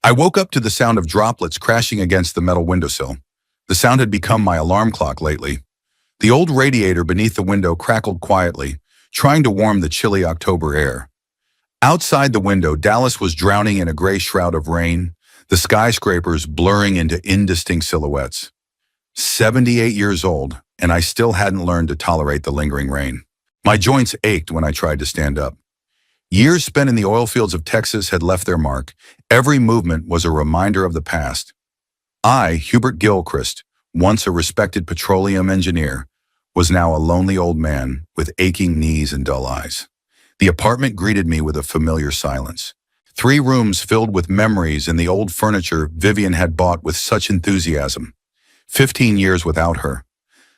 I woke up to the sound of droplets crashing against the metal windowsill. The sound had become my alarm clock lately. The old radiator beneath the window crackled quietly, trying to warm the chilly October air. Outside the window, Dallas was drowning in a gray shroud of rain, the skyscrapers blurring into indistinct silhouettes. 78 years old, and I still hadn't learned to tolerate the lingering rain. My joints ached when I tried to stand up. Years spent in the oil fields of Texas had left their mark. Every movement was a reminder of the past. I, Hubert Gilchrist, once a respected petroleum engineer, was now a lonely old man with aching knees and dull eyes. The apartment greeted me with a familiar silence. 3 rooms filled with memories and the old furniture Vivian had bought with such enthusiasm. 15 years without her.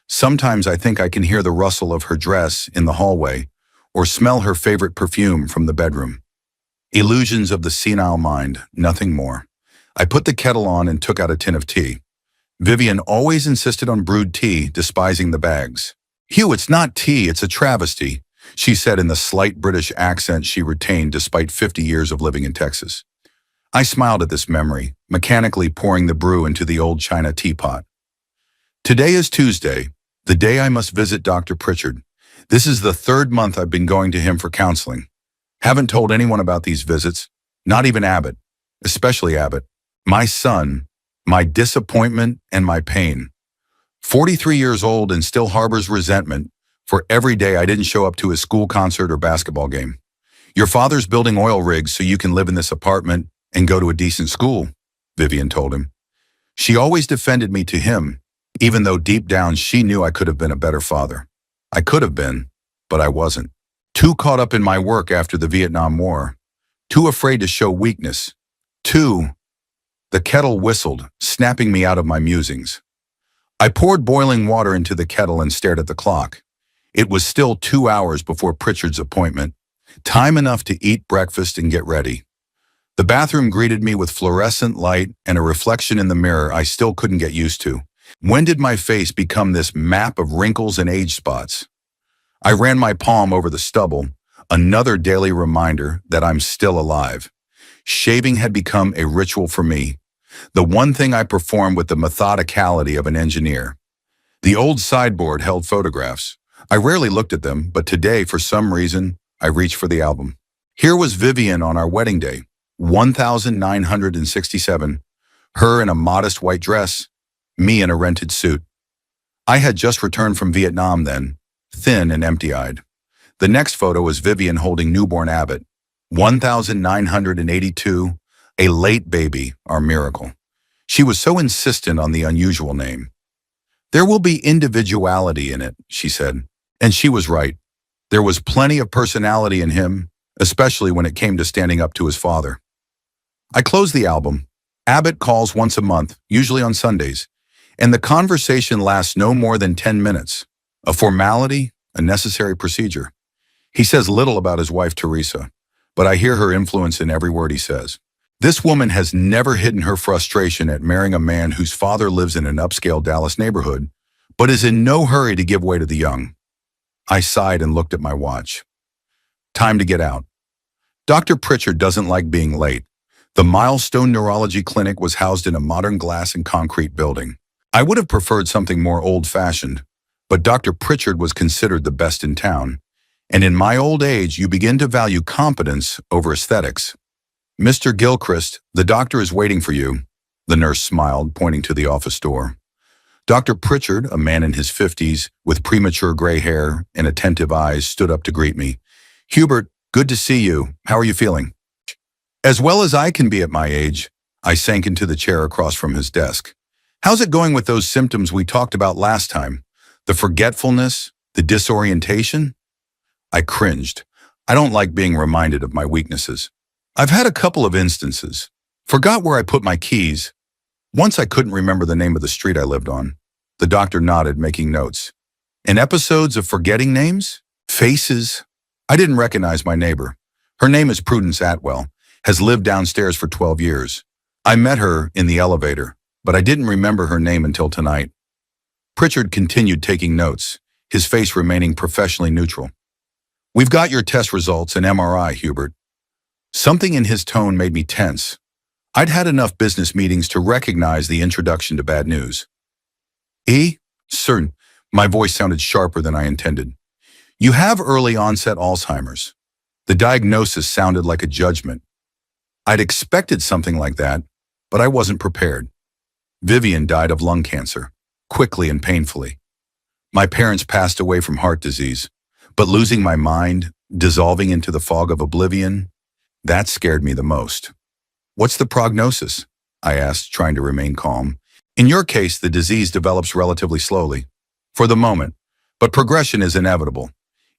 Sometimes I think I can hear the rustle of her dress in the hallway or smell her favorite perfume from the bedroom. Illusions of the senile mind, nothing more. I put the kettle on and took out a tin of tea. Vivian always insisted on brewed tea, despising the bags. "Hugh, it's not tea, it's a travesty," she said in the slight British accent she retained despite 50 years of living in Texas. I smiled at this memory, mechanically pouring the brew into the old china teapot. Today is Tuesday, the day I must visit Dr. Pritchard. This is the 3rd month I've been going to him for counseling. Haven't told anyone about these visits, not even Abbott, especially Abbott. My son, my disappointment and my pain. 43 years old and still harbors resentment for every day I didn't show up to his school concert or basketball game. "Your father's building oil rigs so you can live in this apartment and go to a decent school," Vivian told him. She always defended me to him, even though deep down she knew I could have been a better father. I could have been, but I wasn't. Too caught up in my work after the Vietnam War. Too afraid to show weakness. The kettle whistled, snapping me out of my musings. I poured boiling water into the kettle and stared at the clock. It was still 2 hours before Pritchard's appointment. Time enough to eat breakfast and get ready. The bathroom greeted me with fluorescent light and a reflection in the mirror I still couldn't get used to. When did my face become this map of wrinkles and age spots? I ran my palm over the stubble, another daily reminder that I'm still alive. Shaving had become a ritual for me, the one thing I performed with the methodicality of an engineer. The old sideboard held photographs. I rarely looked at them, but today, for some reason, I reached for the album. Here was Vivian on our wedding day, 1967, her in a modest white dress, me in a rented suit. I had just returned from Vietnam then, thin and empty-eyed. The next photo was Vivian holding newborn Abbott, 1982, a late baby, our miracle. She was so insistent on the unusual name. "There will be individuality in it," she said. And she was right. There was plenty of personality in him, especially when it came to standing up to his father. I closed the album. Abbott calls once a month, usually on Sundays, and the conversation lasts no more than 10 minutes. A formality, a necessary procedure. He says little about his wife, Teresa, but I hear her influence in every word he says. This woman has never hidden her frustration at marrying a man whose father lives in an upscale Dallas neighborhood, but is in no hurry to give way to the young. I sighed and looked at my watch. Time to get out. Dr. Pritchard doesn't like being late. The Milestone Neurology Clinic was housed in a modern glass and concrete building. I would have preferred something more old-fashioned, but Dr. Pritchard was considered the best in town. And in my old age, you begin to value competence over aesthetics. "Mr. Gilchrist, the doctor is waiting for you," the nurse smiled, pointing to the office door. Dr. Pritchard, a man in his 50s, with premature gray hair and attentive eyes, stood up to greet me. "Hubert, good to see you. How are you feeling?" "As well as I can be at my age." I sank into the chair across from his desk. "How's it going with those symptoms we talked about last time? The forgetfulness, the disorientation?" I cringed. I don't like being reminded of my weaknesses. "I've had a couple of instances. Forgot where I put my keys. Once I couldn't remember the name of the street I lived on." The doctor nodded, making notes. "And episodes of forgetting names? Faces?" I didn't recognize my neighbor. Her name is Prudence Atwell, has lived downstairs for 12 years. I met her in the elevator, but I didn't remember her name until tonight. Pritchard continued taking notes, his face remaining professionally neutral. "We've got your test results and MRI, Hubert." Something in his tone made me tense. I'd had enough business meetings to recognize the introduction to bad news. Certain. My voice sounded sharper than I intended. You have early onset Alzheimer's. The diagnosis sounded like a judgment. I'd expected something like that, but I wasn't prepared. Vivian died of lung cancer, quickly and painfully. My parents passed away from heart disease, but losing my mind, dissolving into the fog of oblivion, that scared me the most. What's the prognosis? I asked, trying to remain calm. In your case, the disease develops relatively slowly, for the moment, but progression is inevitable.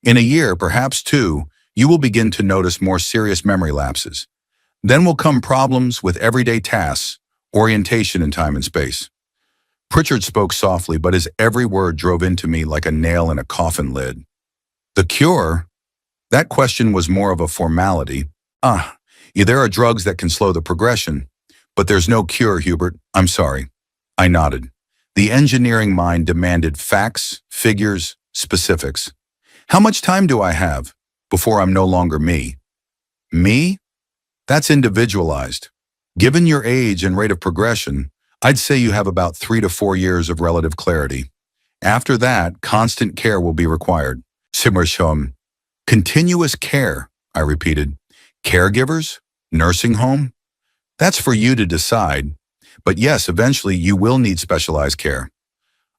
In a year, perhaps two, you will begin to notice more serious memory lapses. Then will come problems with everyday tasks, orientation in time and space. Pritchard spoke softly, but his every word drove into me like a nail in a coffin lid. The cure? That question was more of a formality. There are drugs that can slow the progression, but there's no cure, Hubert. I'm sorry. I nodded. The engineering mind demanded facts, figures, specifics. How much time do I have before I'm no longer me? Me? That's individualized. Given your age and rate of progression, I'd say you have about 3 to 4 years of relative clarity. After that, constant care will be required. Simmershom. Continuous care, I repeated. Caregivers? Nursing home? That's for you to decide. But yes, eventually you will need specialized care.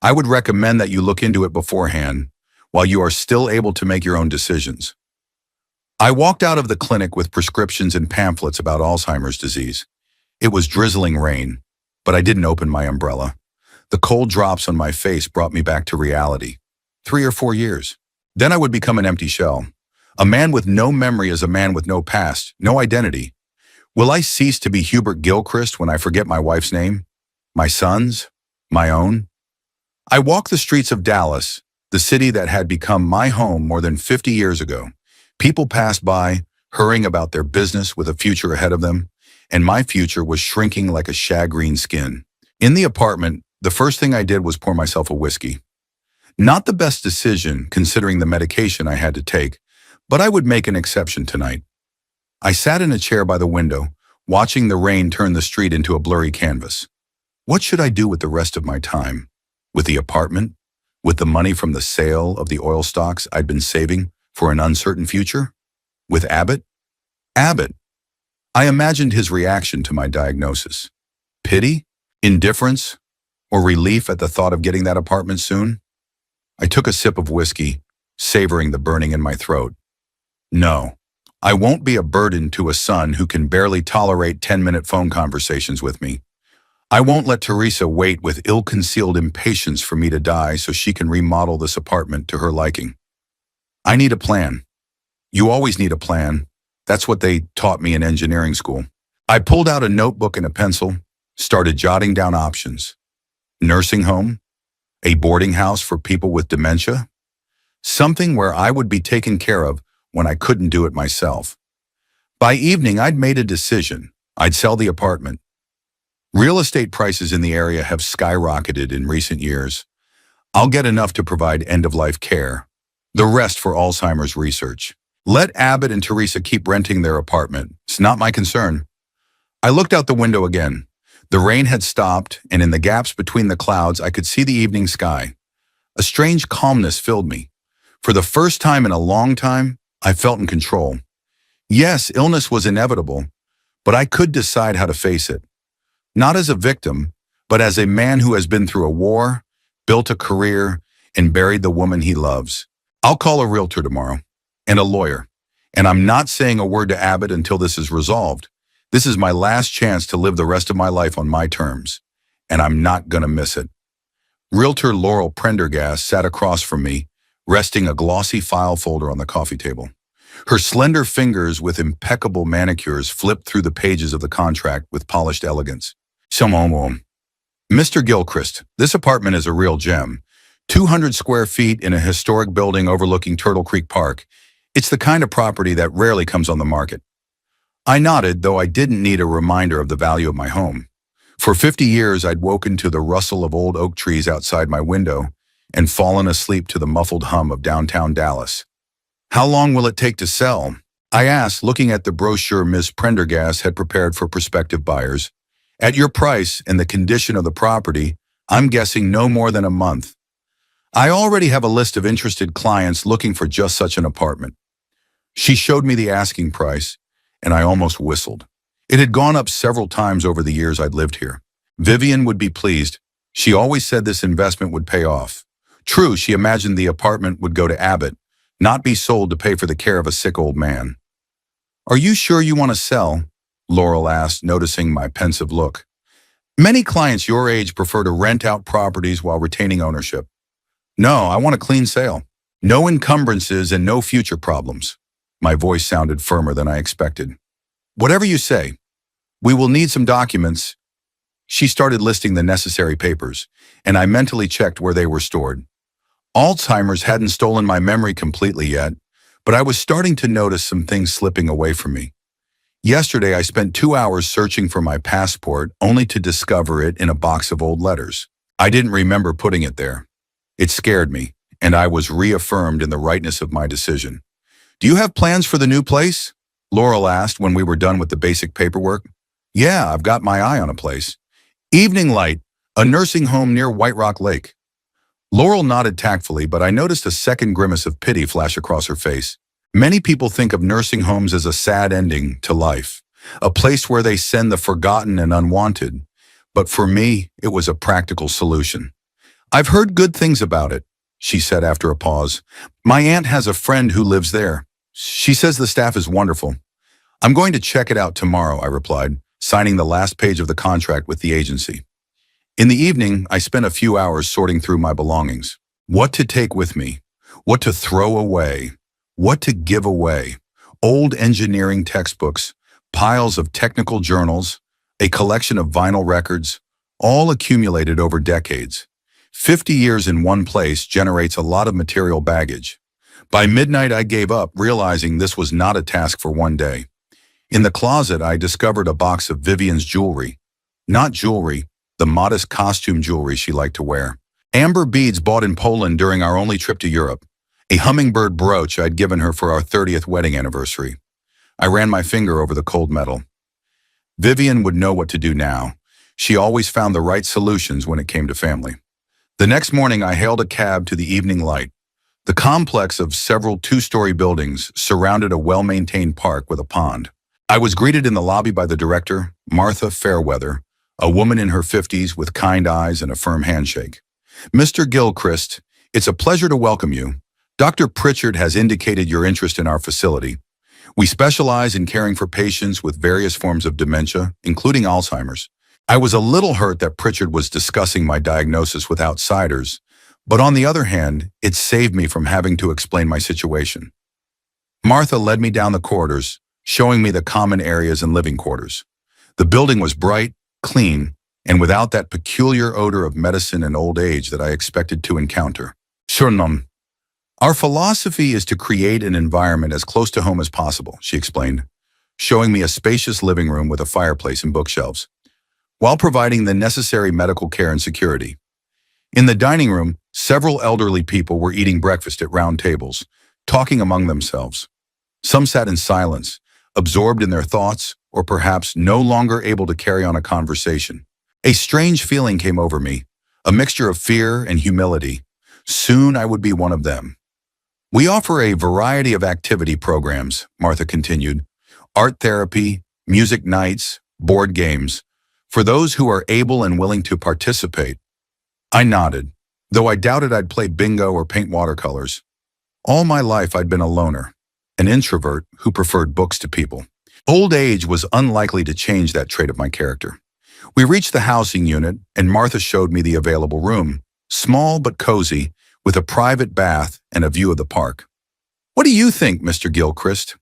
I would recommend that you look into it beforehand, while you are still able to make your own decisions. I walked out of the clinic with prescriptions and pamphlets about Alzheimer's disease. It was drizzling rain, but I didn't open my umbrella. The cold drops on my face brought me back to reality. 3 or 4 years. Then I would become an empty shell. A man with no memory is a man with no past, no identity. Will I cease to be Hubert Gilchrist when I forget my wife's name? My son's? My own? I walked the streets of Dallas, the city that had become my home more than 50 years ago. People passed by, hurrying about their business with a future ahead of them, and my future was shrinking like a shagreen skin. In the apartment, the first thing I did was pour myself a whiskey. Not the best decision, considering the medication I had to take, but I would make an exception tonight. I sat in a chair by the window, watching the rain turn the street into a blurry canvas. What should I do with the rest of my time? With the apartment? With the money from the sale of the oil stocks I'd been saving for an uncertain future? With Abbott? Abbott. I imagined his reaction to my diagnosis. Pity? Indifference? Or relief at the thought of getting that apartment soon? I took a sip of whiskey, savoring the burning in my throat. No, I won't be a burden to a son who can barely tolerate 10-minute phone conversations with me. I won't let Teresa wait with ill-concealed impatience for me to die so she can remodel this apartment to her liking. I need a plan. You always need a plan. That's what they taught me in engineering school. I pulled out a notebook and a pencil, started jotting down options. Nursing home? A boarding house for people with dementia? Something where I would be taken care of when I couldn't do it myself. By evening, I'd made a decision. I'd sell the apartment. Real estate prices in the area have skyrocketed in recent years. I'll get enough to provide end-of-life care. The rest for Alzheimer's research. Let Abbott and Teresa keep renting their apartment. It's not my concern. I looked out the window again. The rain had stopped, and in the gaps between the clouds, I could see the evening sky. A strange calmness filled me. For the first time in a long time, I felt in control. Yes, illness was inevitable, but I could decide how to face it. Not as a victim, but as a man who has been through a war, built a career, and buried the woman he loves. I'll call a realtor tomorrow, and a lawyer, and I'm not saying a word to Abbott until this is resolved. This is my last chance to live the rest of my life on my terms, and I'm not gonna miss it. Realtor Laurel Prendergast sat across from me, resting a glossy file folder on the coffee table. Her slender fingers with impeccable manicures flipped through the pages of the contract with polished elegance. Mr. Gilchrist, this apartment is a real gem. 200 square feet in a historic building overlooking Turtle Creek Park. It's the kind of property that rarely comes on the market. I nodded, though I didn't need a reminder of the value of my home. For 50 years, I'd woken to the rustle of old oak trees outside my window and fallen asleep to the muffled hum of downtown Dallas. How long will it take to sell? I asked, looking at the brochure Miss Prendergast had prepared for prospective buyers. At your price and the condition of the property, I'm guessing no more than a month. I already have a list of interested clients looking for just such an apartment. She showed me the asking price, and I almost whistled. It had gone up several times over the years I'd lived here. Vivian would be pleased. She always said this investment would pay off. True, she imagined the apartment would go to Abbott, not be sold to pay for the care of a sick old man. Are you sure you want to sell? Laurel asked, noticing my pensive look. Many clients your age prefer to rent out properties while retaining ownership. No, I want a clean sale. No encumbrances and no future problems. My voice sounded firmer than I expected. Whatever you say. We will need some documents. She started listing the necessary papers, and I mentally checked where they were stored. Alzheimer's hadn't stolen my memory completely yet, but I was starting to notice some things slipping away from me. Yesterday, I spent 2 hours searching for my passport, only to discover it in a box of old letters. I didn't remember putting it there. It scared me, and I was reaffirmed in the rightness of my decision. Do you have plans for the new place? Laurel asked when we were done with the basic paperwork. Yeah, I've got my eye on a place. Evening Light, a nursing home near White Rock Lake. Laurel nodded tactfully, but I noticed a second grimace of pity flash across her face. Many people think of nursing homes as a sad ending to life, a place where they send the forgotten and unwanted. But for me, it was a practical solution. I've heard good things about it, she said after a pause. My aunt has a friend who lives there. She says the staff is wonderful. I'm going to check it out tomorrow, I replied, signing the last page of the contract with the agency. In the evening, I spent a few hours sorting through my belongings. What to take with me? What to throw away? What to give away? Old engineering textbooks, piles of technical journals, a collection of vinyl records, all accumulated over decades. 50 years in one place generates a lot of material baggage. By midnight, I gave up, realizing this was not a task for one day. In the closet, I discovered a box of Vivian's jewelry. Not jewelry, the modest costume jewelry she liked to wear. Amber beads bought in Poland during our only trip to Europe. A hummingbird brooch I'd given her for our 30th wedding anniversary. I ran my finger over the cold metal. Vivian would know what to do now. She always found the right solutions when it came to family. The next morning, I hailed a cab to the Evening Light. The complex of several two-story buildings surrounded a well-maintained park with a pond. I was greeted in the lobby by the director, Martha Fairweather, a woman in her 50s with kind eyes and a firm handshake. Mr. Gilchrist, it's a pleasure to welcome you. Dr. Pritchard has indicated your interest in our facility. We specialize in caring for patients with various forms of dementia, including Alzheimer's. I was a little hurt that Pritchard was discussing my diagnosis with outsiders, but on the other hand, it saved me from having to explain my situation. Martha led me down the corridors, showing me the common areas and living quarters. The building was bright, clean, and without that peculiar odor of medicine and old age that I expected to encounter. Surnom. Our philosophy is to create an environment as close to home as possible, she explained, showing me a spacious living room with a fireplace and bookshelves, while providing the necessary medical care and security. In the dining room, several elderly people were eating breakfast at round tables, talking among themselves. Some sat in silence, absorbed in their thoughts, or perhaps no longer able to carry on a conversation. A strange feeling came over me, a mixture of fear and humility. Soon I would be one of them. We offer a variety of activity programs, Martha continued. Art therapy, music nights, board games, for those who are able and willing to participate. I nodded, though I doubted I'd play bingo or paint watercolors. All my life I'd been a loner, an introvert who preferred books to people. Old age was unlikely to change that trait of my character. We reached the housing unit, and Martha showed me the available room, small but cozy, with a private bath and a view of the park. What do you think, Mr. Gilchrist?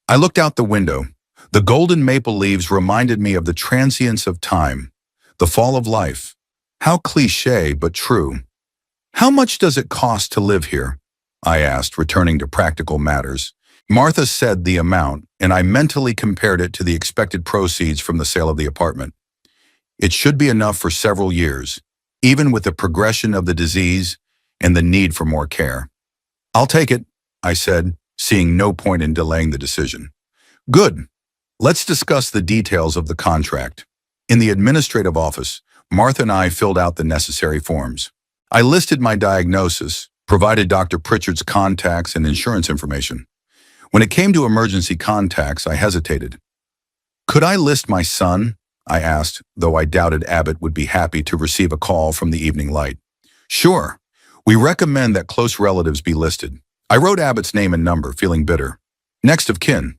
I looked out the window. The golden maple leaves reminded me of the transience of time, the fall of life. How cliché, but true. How much does it cost to live here? I asked, returning to practical matters. Martha said the amount, and I mentally compared it to the expected proceeds from the sale of the apartment. It should be enough for several years, even with the progression of the disease and the need for more care. I'll take it, I said, seeing no point in delaying the decision. Good. Let's discuss the details of the contract. In the administrative office, Martha and I filled out the necessary forms. I listed my diagnosis, provided Dr. Pritchard's contacts and insurance information. When it came to emergency contacts, I hesitated. Could I list my son? I asked, though I doubted Abbott would be happy to receive a call from the Evening Light. Sure. We recommend that close relatives be listed. I wrote Abbott's name and number, feeling bitter. Next of kin.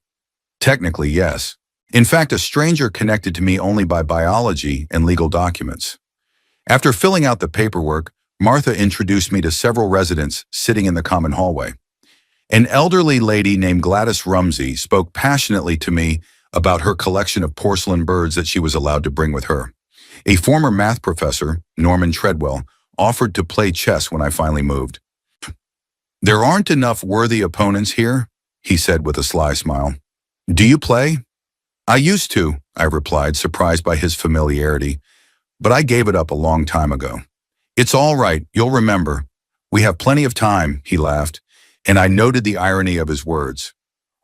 Technically, yes. In fact, a stranger connected to me only by biology and legal documents. After filling out the paperwork, Martha introduced me to several residents sitting in the common hallway. An elderly lady named Gladys Rumsey spoke passionately to me about her collection of porcelain birds that she was allowed to bring with her. A former math professor, Norman Treadwell, offered to play chess when I finally moved. There aren't enough worthy opponents here, he said with a sly smile. Do you play? I used to, I replied, surprised by his familiarity, but I gave it up a long time ago. It's all right, you'll remember. We have plenty of time, he laughed, and I noted the irony of his words.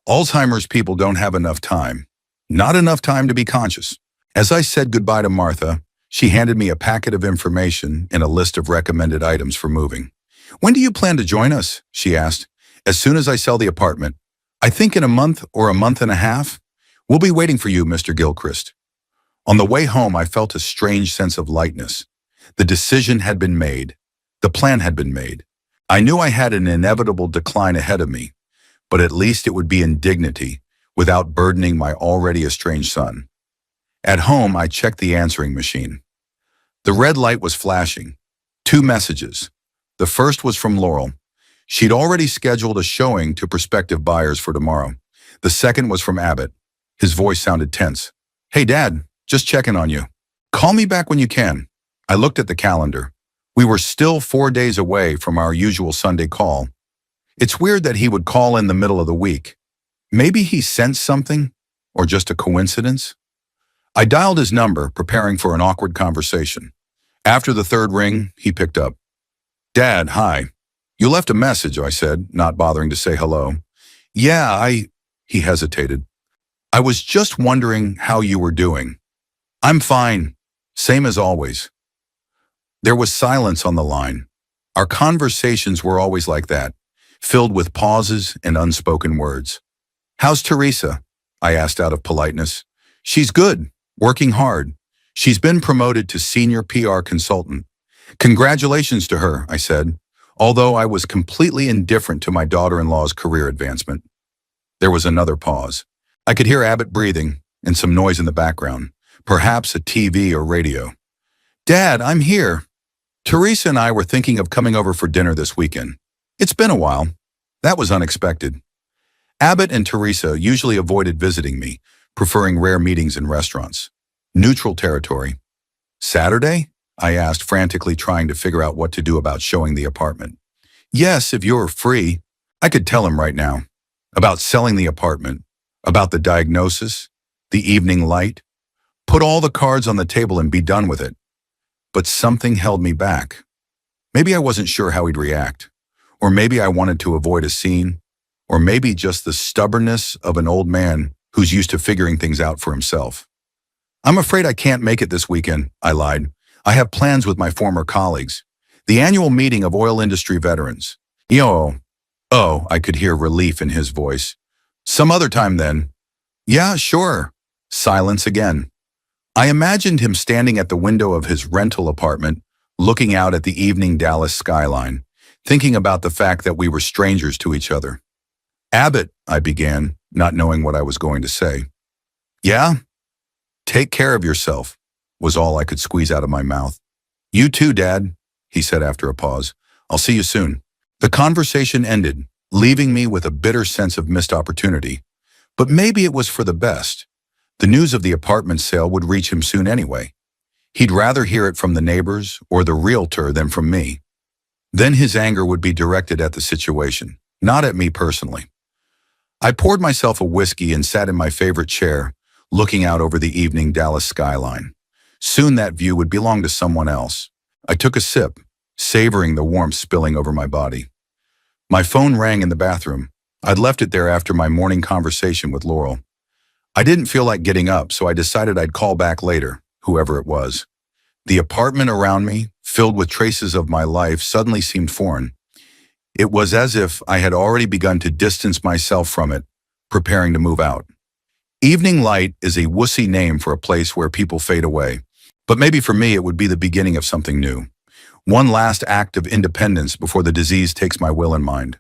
Alzheimer's people don't have enough time. Not enough time to be conscious. As I said goodbye to Martha, she handed me a packet of information and a list of recommended items for moving. When do you plan to join us? She asked. As soon as I sell the apartment. I think in a month or a month and a half. We'll be waiting for you, Mr. Gilchrist. On the way home, I felt a strange sense of lightness. The decision had been made. The plan had been made. I knew I had an inevitable decline ahead of me, but at least it would be in dignity, without burdening my already estranged son. At home, I checked the answering machine. The red light was flashing. 2 messages. The first was from Laurel. She'd already scheduled a showing to prospective buyers for tomorrow. The second was from Abbott. His voice sounded tense. Hey, Dad, just checking on you. Call me back when you can. I looked at the calendar. We were still 4 days away from our usual Sunday call. It's weird that he would call in the middle of the week. Maybe he sensed something, or just a coincidence? I dialed his number, preparing for an awkward conversation. After the 3rd ring, he picked up. Dad, hi. You left a message, I said, not bothering to say hello. Yeah, he hesitated. I was just wondering how you were doing. I'm fine, same as always. There was silence on the line. Our conversations were always like that, filled with pauses and unspoken words. How's Teresa? I asked out of politeness. She's good, working hard. She's been promoted to senior PR consultant. Congratulations to her, I said, although I was completely indifferent to my daughter-in-law's career advancement. There was another pause. I could hear Abbott breathing and some noise in the background, perhaps a TV or radio. Dad, I'm here. Teresa and I were thinking of coming over for dinner this weekend. It's been a while. That was unexpected. Abbott and Teresa usually avoided visiting me, preferring rare meetings in restaurants. Neutral territory. Saturday? I asked, frantically trying to figure out what to do about showing the apartment. Yes, if you're free. I could tell him right now. About selling the apartment. About the diagnosis. The Evening Light. Put all the cards on the table and be done with it. But something held me back. Maybe I wasn't sure how he'd react. Or maybe I wanted to avoid a scene. Or maybe just the stubbornness of an old man who's used to figuring things out for himself. I'm afraid I can't make it this weekend, I lied. I have plans with my former colleagues. The annual meeting of oil industry veterans. Oh, I could hear relief in his voice. Some other time then. Yeah, sure. Silence again. I imagined him standing at the window of his rental apartment, looking out at the evening Dallas skyline, thinking about the fact that we were strangers to each other. Abbott, I began, not knowing what I was going to say. Yeah? Take care of yourself, was all I could squeeze out of my mouth. You too, Dad, he said after a pause. I'll see you soon. The conversation ended, leaving me with a bitter sense of missed opportunity. But maybe it was for the best. The news of the apartment sale would reach him soon anyway. He'd rather hear it from the neighbors or the realtor than from me. Then his anger would be directed at the situation, not at me personally. I poured myself a whiskey and sat in my favorite chair, looking out over the evening Dallas skyline. Soon that view would belong to someone else. I took a sip, savoring the warmth spilling over my body. My phone rang in the bathroom. I'd left it there after my morning conversation with Laurel. I didn't feel like getting up, so I decided I'd call back later, whoever it was. The apartment around me, filled with traces of my life, suddenly seemed foreign. It was as if I had already begun to distance myself from it, preparing to move out. Evening Light is a wussy name for a place where people fade away, but maybe for me it would be the beginning of something new. One last act of independence before the disease takes my will and mind.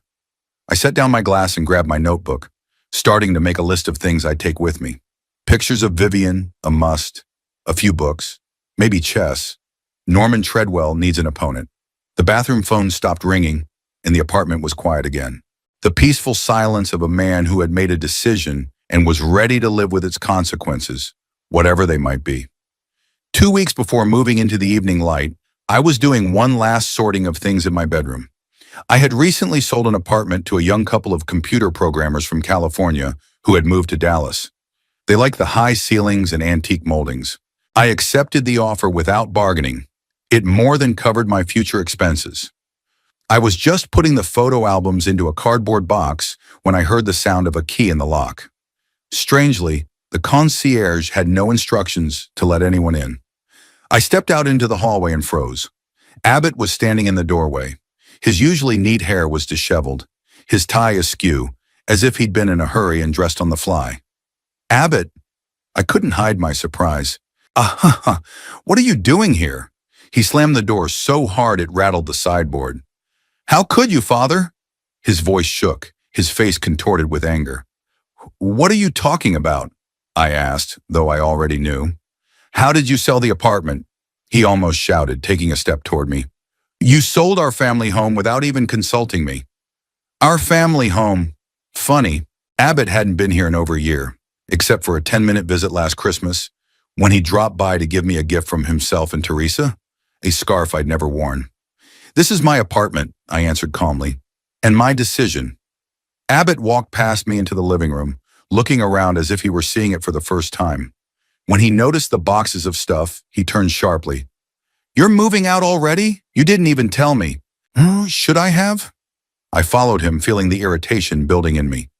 I set down my glass and grabbed my notebook, starting to make a list of things I'd take with me. Pictures of Vivian, a must, a few books, maybe chess. Norman Treadwell needs an opponent. The bathroom phone stopped ringing, and the apartment was quiet again. The peaceful silence of a man who had made a decision and was ready to live with its consequences, whatever they might be. 2 weeks before moving into the Evening Light, I was doing one last sorting of things in my bedroom. I had recently sold an apartment to a young couple of computer programmers from California who had moved to Dallas. They liked the high ceilings and antique moldings. I accepted the offer without bargaining. It more than covered my future expenses. I was just putting the photo albums into a cardboard box when I heard the sound of a key in the lock. Strangely, the concierge had no instructions to let anyone in. I stepped out into the hallway and froze. Abbott was standing in the doorway. His usually neat hair was disheveled, his tie askew, as if he'd been in a hurry and dressed on the fly. "Abbott!" I couldn't hide my surprise. What are you doing here?" He slammed the door so hard it rattled the sideboard. "How could you, Father?" His voice shook, his face contorted with anger. "What are you talking about?" I asked, though I already knew. "How did you sell the apartment?" He almost shouted, taking a step toward me. "You sold our family home without even consulting me." "Our family home?" Funny, Abbott hadn't been here in over a year, except for a 10-minute visit last Christmas, when he dropped by to give me a gift from himself and Teresa, a scarf I'd never worn. "This is my apartment," I answered calmly, "and my decision." Abbott walked past me into the living room, looking around as if he were seeing it for the first time. When he noticed the boxes of stuff, he turned sharply. "You're moving out already? You didn't even tell me." Should I have?" I followed him, feeling the irritation building in me.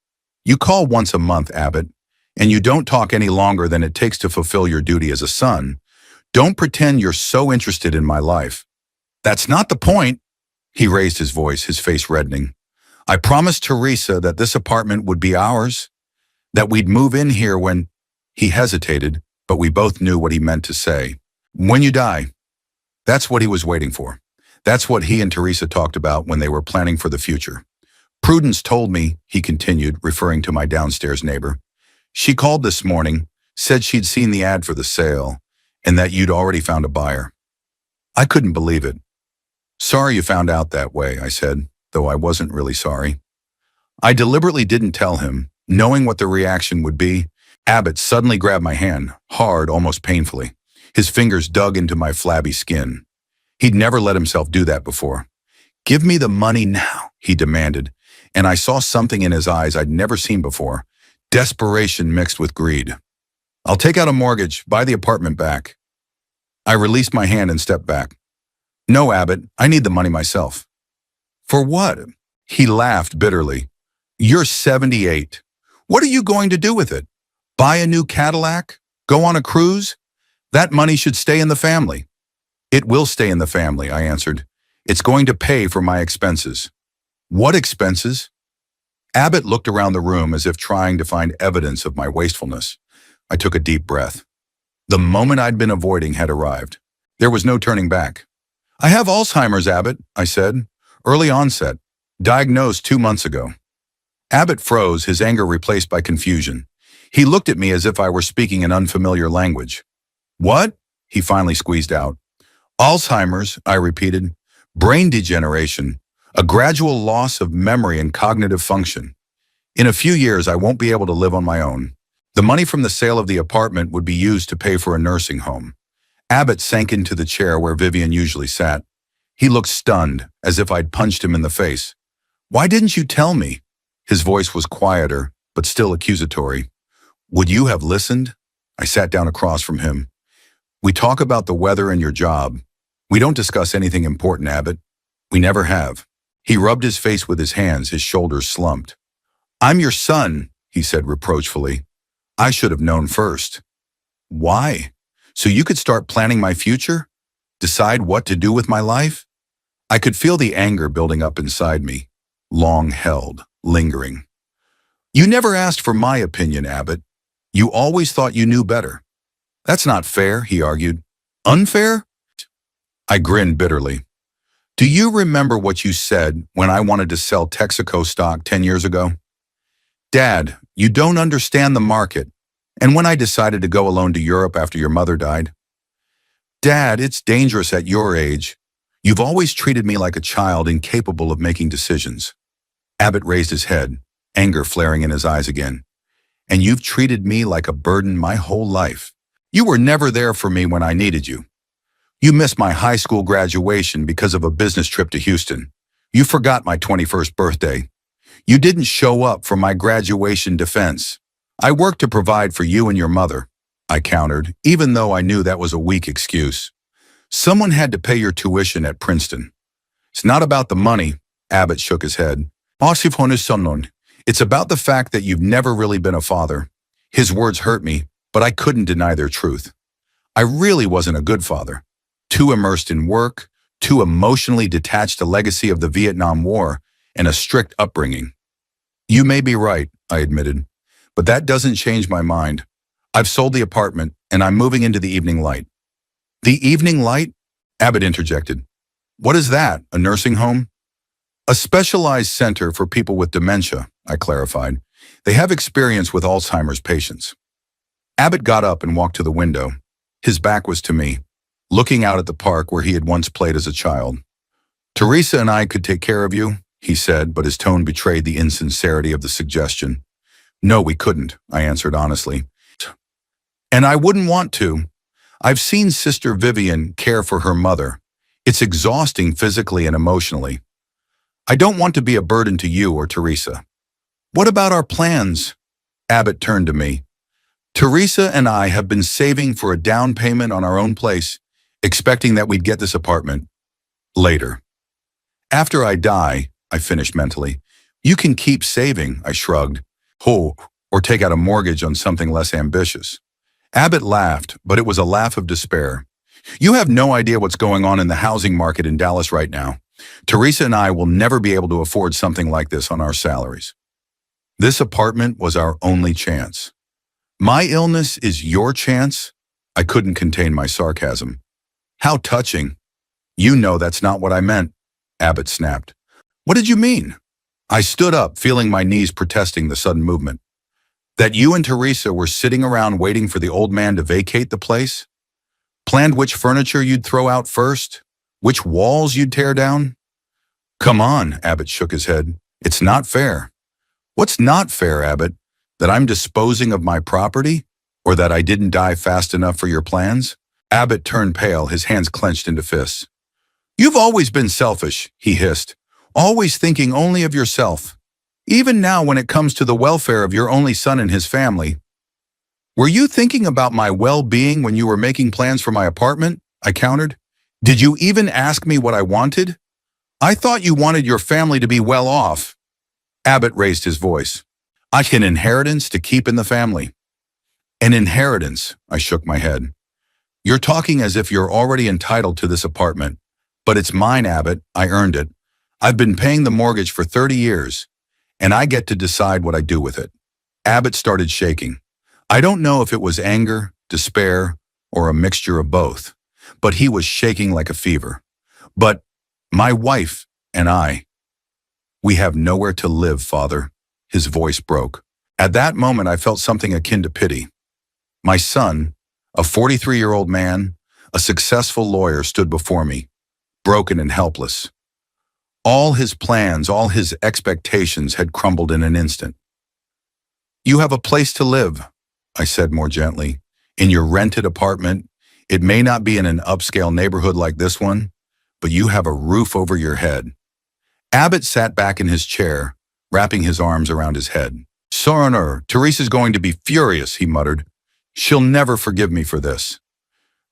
"You call once a month, Abbott, and you don't talk any longer than it takes to fulfill your duty as a son. Don't pretend you're so interested in my life." "That's not the point." He raised his voice, his face reddening. "I promised Teresa that this apartment would be ours, that we'd move in here when—" He hesitated, but we both knew what he meant to say. "When you die." That's what he was waiting for. That's what he and Teresa talked about when they were planning for the future. "Prudence told me," he continued, referring to my downstairs neighbor. "She called this morning, said she'd seen the ad for the sale, and that you'd already found a buyer." I couldn't believe it. "Sorry you found out that way," I said, though I wasn't really sorry. I deliberately didn't tell him, knowing what the reaction would be. Abbott suddenly grabbed my hand, hard, almost painfully. His fingers dug into my flabby skin. He'd never let himself do that before. "Give me the money now," he demanded, and I saw something in his eyes I'd never seen before, desperation mixed with greed. "I'll take out a mortgage, buy the apartment back." I released my hand and stepped back. "No, Abbott, I need the money myself." "For what?" He laughed bitterly. "You're 78. What are you going to do with it? Buy a new Cadillac? Go on a cruise? That money should stay in the family." "It will stay in the family," I answered. "It's going to pay for my expenses." "What expenses?" Abbott looked around the room as if trying to find evidence of my wastefulness. I took a deep breath. The moment I'd been avoiding had arrived. There was no turning back. "I have Alzheimer's, Abbott," I said. "Early onset. Diagnosed 2 months ago." Abbott froze, his anger replaced by confusion. He looked at me as if I were speaking an unfamiliar language. "What?" he finally squeezed out. "Alzheimer's," I repeated. "Brain degeneration, a gradual loss of memory and cognitive function. In a few years, I won't be able to live on my own. The money from the sale of the apartment would be used to pay for a nursing home." Abbott sank into the chair where Vivian usually sat. He looked stunned, as if I'd punched him in the face. "Why didn't you tell me?" His voice was quieter, but still accusatory. "Would you have listened?" I sat down across from him. "We talk about the weather and your job. We don't discuss anything important, Abbott. We never have." He rubbed his face with his hands, his shoulders slumped. I'm your son, he said reproachfully. I should have known first. Why? So you could start planning my future? Decide what to do with my life? I could feel the anger building up inside me, long held, lingering. You never asked for my opinion, Abbott. You always thought you knew better. That's not fair, he argued. Unfair? I grinned bitterly. Do you remember what you said when I wanted to sell Texaco stock 10 years ago? Dad, you don't understand the market. And when I decided to go alone to Europe after your mother died? Dad, it's dangerous at your age. You've always treated me like a child incapable of making decisions. Abbott raised his head, anger flaring in his eyes again. And you've treated me like a burden my whole life. You were never there for me when I needed you. You missed my high school graduation because of a business trip to Houston. You forgot my 21st birthday. You didn't show up for my graduation defense. I worked to provide for you and your mother, I countered, even though I knew that was a weak excuse. Someone had to pay your tuition at Princeton. It's not about the money, Abbott shook his head. It's about the fact that you've never really been a father. His words hurt me, but I couldn't deny their truth. I really wasn't a good father. Too immersed in work, too emotionally detached to legacy of the Vietnam War, and a strict upbringing. You may be right, I admitted, but that doesn't change my mind. I've sold the apartment, and I'm moving into the evening light. The evening light? Abbott interjected. What is that, a nursing home? A specialized center for people with dementia, I clarified. They have experience with Alzheimer's patients. Abbott got up and walked to the window. His back was to me, looking out at the park where he had once played as a child. Teresa and I could take care of you, he said, but his tone betrayed the insincerity of the suggestion. No, we couldn't, I answered honestly. And I wouldn't want to. I've seen Sister Vivian care for her mother. It's exhausting physically and emotionally. I don't want to be a burden to you or Teresa. What about our plans? Abbott turned to me. Teresa and I have been saving for a down payment on our own place, expecting that we'd get this apartment later. After I die, I finished mentally. You can keep saving, I shrugged. Or take out a mortgage on something less ambitious. Abbott laughed, but it was a laugh of despair. You have no idea what's going on in the housing market in Dallas right now. Teresa and I will never be able to afford something like this on our salaries. This apartment was our only chance. My illness is your chance? I couldn't contain my sarcasm. How touching. You know that's not what I meant, Abbott snapped. What did you mean? I stood up, feeling my knees protesting the sudden movement. That you and Teresa were sitting around waiting for the old man to vacate the place? Planned which furniture you'd throw out first? Which walls you'd tear down? Come on, Abbott shook his head. It's not fair. What's not fair, Abbott? That I'm disposing of my property? Or that I didn't die fast enough for your plans? Abbott turned pale, his hands clenched into fists. You've always been selfish, he hissed. Always thinking only of yourself. Even now when it comes to the welfare of your only son and his family. Were you thinking about my well-being when you were making plans for my apartment? I countered. Did you even ask me what I wanted? I thought you wanted your family to be well off. Abbott raised his voice. I can inheritance to keep in the family. An inheritance, I shook my head. You're talking as if you're already entitled to this apartment. But it's mine, Abbott. I earned it. I've been paying the mortgage for 30 years. And I get to decide what I do with it. Abbott started shaking. I don't know if it was anger, despair, or a mixture of both, but he was shaking like a fever. But my wife and I, we have nowhere to live, Father. His voice broke. At that moment, I felt something akin to pity. My son, a 43-year-old man, a successful lawyer, stood before me, broken and helpless. All his plans, all his expectations had crumbled in an instant. You have a place to live, I said more gently. In your rented apartment, it may not be in an upscale neighborhood like this one, but you have a roof over your head. Abbott sat back in his chair, wrapping his arms around his head. Soroner, Teresa's going to be furious, he muttered. She'll never forgive me for this.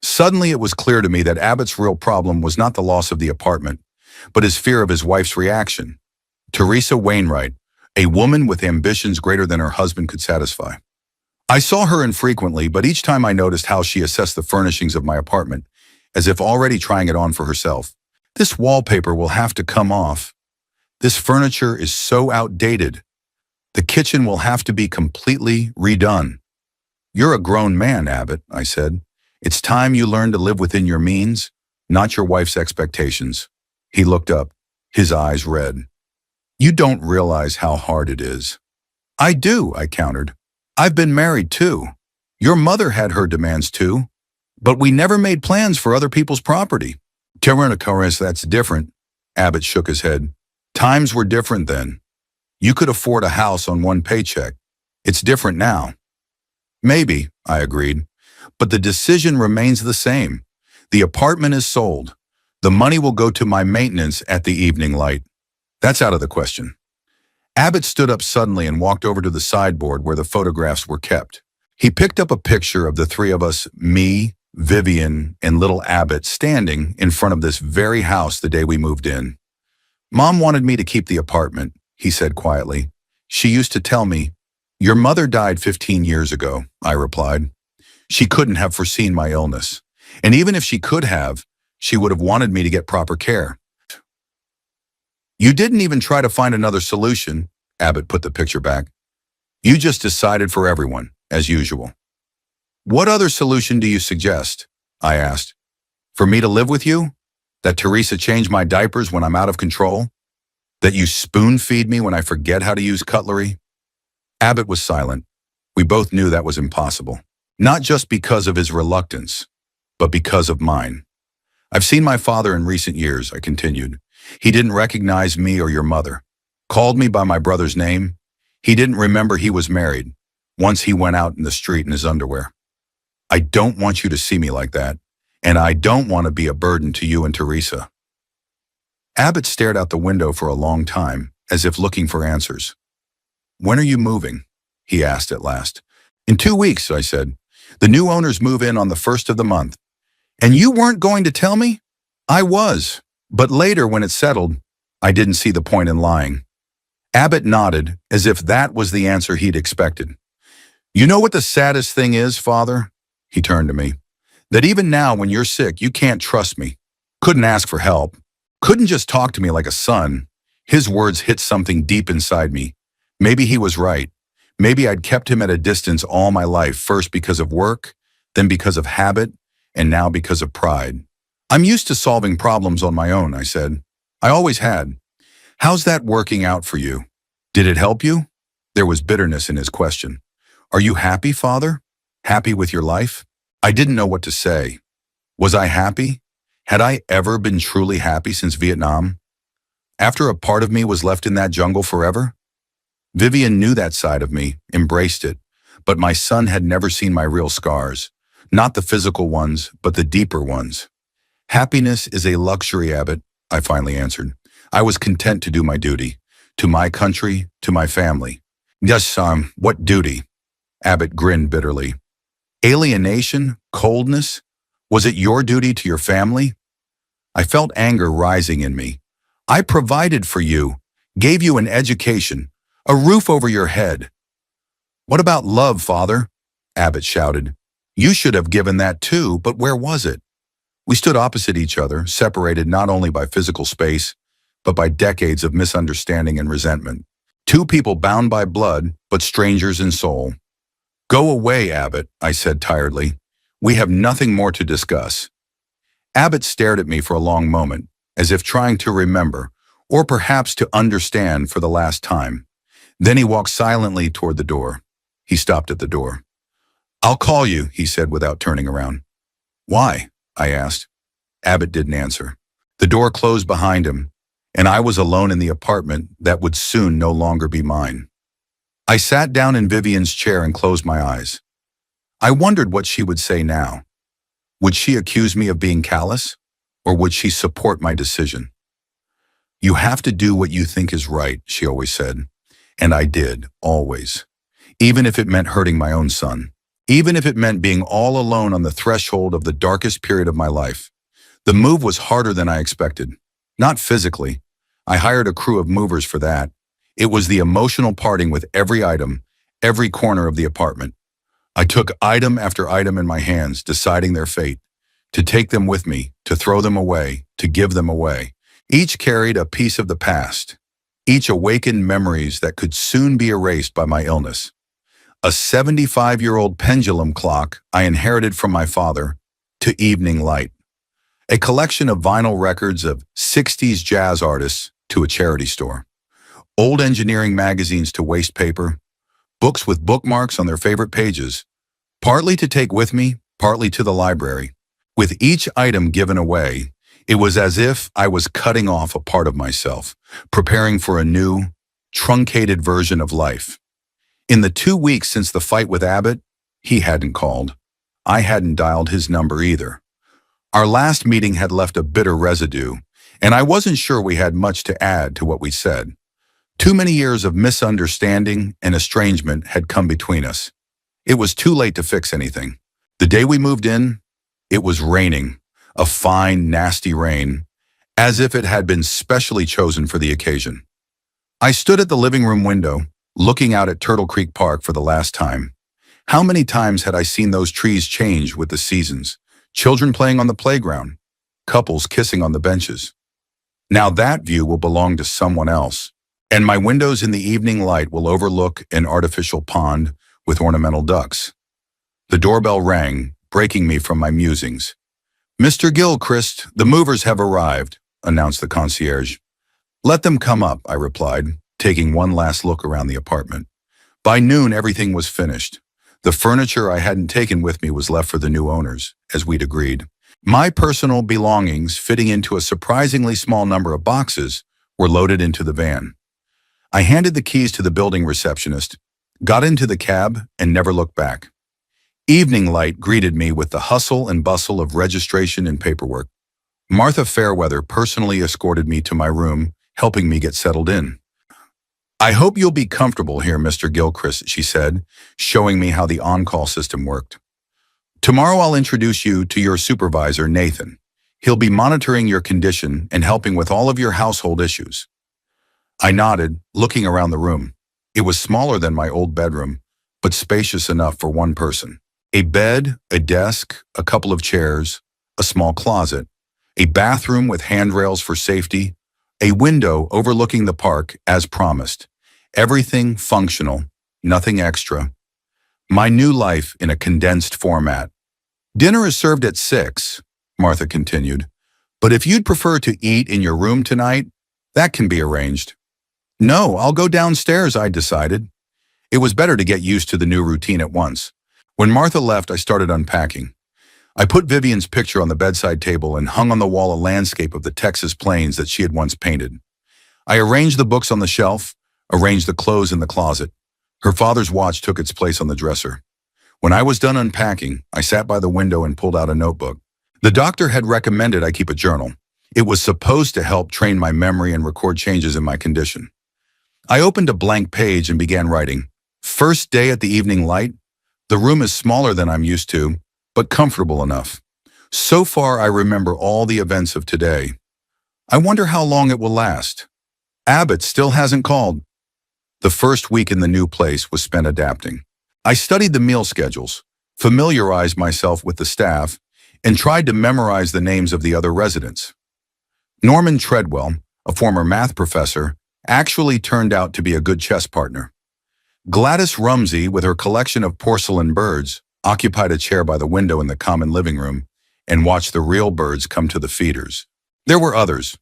Suddenly it was clear to me that Abbott's real problem was not the loss of the apartment, but his fear of his wife's reaction. Teresa Wainwright, a woman with ambitions greater than her husband could satisfy. I saw her infrequently, but each time I noticed how she assessed the furnishings of my apartment, as if already trying it on for herself. This wallpaper will have to come off. This furniture is so outdated. The kitchen will have to be completely redone. You're a grown man, Abbott, I said. It's time you learn to live within your means, not your wife's expectations. He looked up, his eyes red. You don't realize how hard it is. I do, I countered. I've been married too. Your mother had her demands too. But we never made plans for other people's property. Karen, that's different. Abbott shook his head. Times were different then. You could afford a house on one paycheck. It's different now. Maybe, I agreed. But the decision remains the same. The apartment is sold. The money will go to my maintenance at the evening light. That's out of the question. Abbott stood up suddenly and walked over to the sideboard where the photographs were kept. He picked up a picture of the three of us, me, Vivian, and little Abbott, standing in front of this very house the day we moved in. Mom wanted me to keep the apartment, he said quietly. She used to tell me, your mother died 15 years ago, I replied. She couldn't have foreseen my illness. And even if she could have, she would have wanted me to get proper care. You didn't even try to find another solution, Abbott put the picture back. You just decided for everyone, as usual. What other solution do you suggest? I asked. For me to live with you? That Teresa change my diapers when I'm out of control? That you spoon feed me when I forget how to use cutlery? Abbott was silent. We both knew that was impossible. Not just because of his reluctance, but because of mine. I've seen my father in recent years, I continued. He didn't recognize me or your mother. Called me by my brother's name. He didn't remember he was married. Once he went out in the street in his underwear. I don't want you to see me like that, and I don't want to be a burden to you and Teresa. Abbott stared out the window for a long time, as if looking for answers. When are you moving? He asked at last. In 2 weeks, I said. The new owners move in on the 1st of the month. And you weren't going to tell me? I was, but later when it settled, I didn't see the point in lying. Abbott nodded, as if that was the answer he'd expected. You know what the saddest thing is, Father? He turned to me. That even now when you're sick, you can't trust me. Couldn't ask for help. Couldn't just talk to me like a son. His words hit something deep inside me. Maybe he was right. Maybe I'd kept him at a distance all my life, first because of work, then because of habit, and now because of pride. I'm used to solving problems on my own, I said. I always had. How's that working out for you? Did it help you? There was bitterness in his question. Are you happy, Father? Happy with your life? I didn't know what to say. Was I happy? Had I ever been truly happy since Vietnam? After a part of me was left in that jungle forever? Vivian knew that side of me, embraced it, but my son had never seen my real scars. Not the physical ones, but the deeper ones. Happiness is a luxury, Abbott, I finally answered. I was content to do my duty. To my country, to my family. Yes, what duty? Abbott grinned bitterly. Alienation? Coldness? Was it your duty to your family? I felt anger rising in me. I provided for you, gave you an education, a roof over your head. What about love, Father? Abbott shouted. You should have given that too, but where was it? We stood opposite each other, separated not only by physical space, but by decades of misunderstanding and resentment. Two people bound by blood, but strangers in soul. Go away, Abbott, I said tiredly. We have nothing more to discuss. Abbott stared at me for a long moment, as if trying to remember, or perhaps to understand for the last time. Then he walked silently toward the door. He stopped at the door. I'll call you, he said without turning around. Why? I asked. Abbott didn't answer. The door closed behind him, and I was alone in the apartment that would soon no longer be mine. I sat down in Vivian's chair and closed my eyes. I wondered what she would say now. Would she accuse me of being callous, or would she support my decision? You have to do what you think is right, she always said. And I did, always. Even if it meant hurting my own son. Even if it meant being all alone on the threshold of the darkest period of my life. The move was harder than I expected. Not physically. I hired a crew of movers for that. It was the emotional parting with every item, every corner of the apartment. I took item after item in my hands, deciding their fate. To take them with me, to throw them away, to give them away. Each carried a piece of the past. Each awakened memories that could soon be erased by my illness. A 75-year-old pendulum clock I inherited from my father, to evening light. A collection of vinyl records of 60s jazz artists, to a charity store. Old engineering magazines to waste paper. Books with bookmarks on their favorite pages, partly to take with me, partly to the library. With each item given away, it was as if I was cutting off a part of myself, preparing for a new, truncated version of life. In the 2 weeks since the fight with Abbott, he hadn't called. I hadn't dialed his number either. Our last meeting had left a bitter residue, and I wasn't sure we had much to add to what we said. Too many years of misunderstanding and estrangement had come between us. It was too late to fix anything. The day we moved in, it was raining, a fine, nasty rain, as if it had been specially chosen for the occasion. I stood at the living room window, looking out at Turtle Creek Park for the last time. How many times had I seen those trees change with the seasons? Children playing on the playground, couples kissing on the benches. Now that view will belong to someone else, and my windows in the evening light will overlook an artificial pond with ornamental ducks. The doorbell rang, breaking me from my musings. "Mr. Gilchrist, the movers have arrived," announced the concierge. "Let them come up," I replied, taking one last look around the apartment. By noon, everything was finished. The furniture I hadn't taken with me was left for the new owners, as we'd agreed. My personal belongings, fitting into a surprisingly small number of boxes, were loaded into the van. I handed the keys to the building receptionist, got into the cab, and never looked back. Evening light greeted me with the hustle and bustle of registration and paperwork. Martha Fairweather personally escorted me to my room, helping me get settled in. "I hope you'll be comfortable here, Mr. Gilchrist," she said, showing me how the on-call system worked. "Tomorrow I'll introduce you to your supervisor, Nathan. He'll be monitoring your condition and helping with all of your household issues." I nodded, looking around the room. It was smaller than my old bedroom, but spacious enough for one person. A bed, a desk, a couple of chairs, a small closet, a bathroom with handrails for safety, a window overlooking the park as promised. Everything functional, nothing extra. My new life in a condensed format. "Dinner is served at 6, Martha continued. "But if you'd prefer to eat in your room tonight, that can be arranged." "No, I'll go downstairs," I decided. It was better to get used to the new routine at once. When Martha left, I started unpacking. I put Vivian's picture on the bedside table and hung on the wall a landscape of the Texas plains that she had once painted. I arranged the books on the shelf, arranged the clothes in the closet. Her father's watch took its place on the dresser. When I was done unpacking, I sat by the window and pulled out a notebook. The doctor had recommended I keep a journal. It was supposed to help train my memory and record changes in my condition. I opened a blank page and began writing. "First day at the evening light. The room is smaller than I'm used to, but comfortable enough. So far, I remember all the events of today. I wonder how long it will last. Abbott still hasn't called." The first week in the new place was spent adapting. I studied the meal schedules, familiarized myself with the staff, and tried to memorize the names of the other residents. Norman Treadwell, a former math professor, actually turned out to be a good chess partner. Gladys Rumsey, with her collection of porcelain birds, occupied a chair by the window in the common living room and watched the real birds come to the feeders. There were others.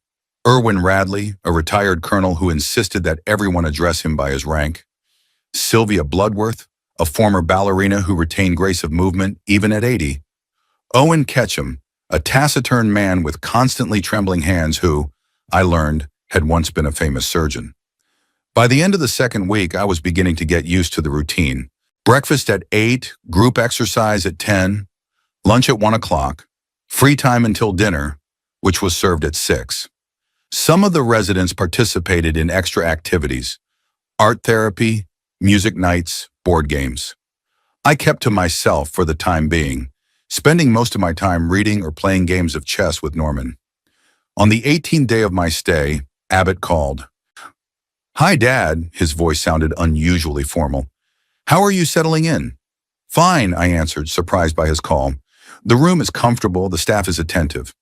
Irwin Radley, a retired colonel who insisted that everyone address him by his rank. Sylvia Bloodworth, a former ballerina who retained grace of movement even at 80. Owen Ketchum, a taciturn man with constantly trembling hands who, I learned, had once been a famous surgeon. By the end of the second week, I was beginning to get used to the routine. Breakfast at 8, group exercise at 10, lunch at 1 o'clock, free time until dinner, which was served at 6. Some of the residents participated in extra activities, art therapy, music nights, board games. I kept to myself for the time being, spending most of my time reading or playing games of chess with Norman. On the 18th day of my stay, Abbott called. Hi, Dad. His voice sounded unusually formal. How are you settling in? Fine, I answered, surprised by his call. The room is comfortable, the staff is attentive.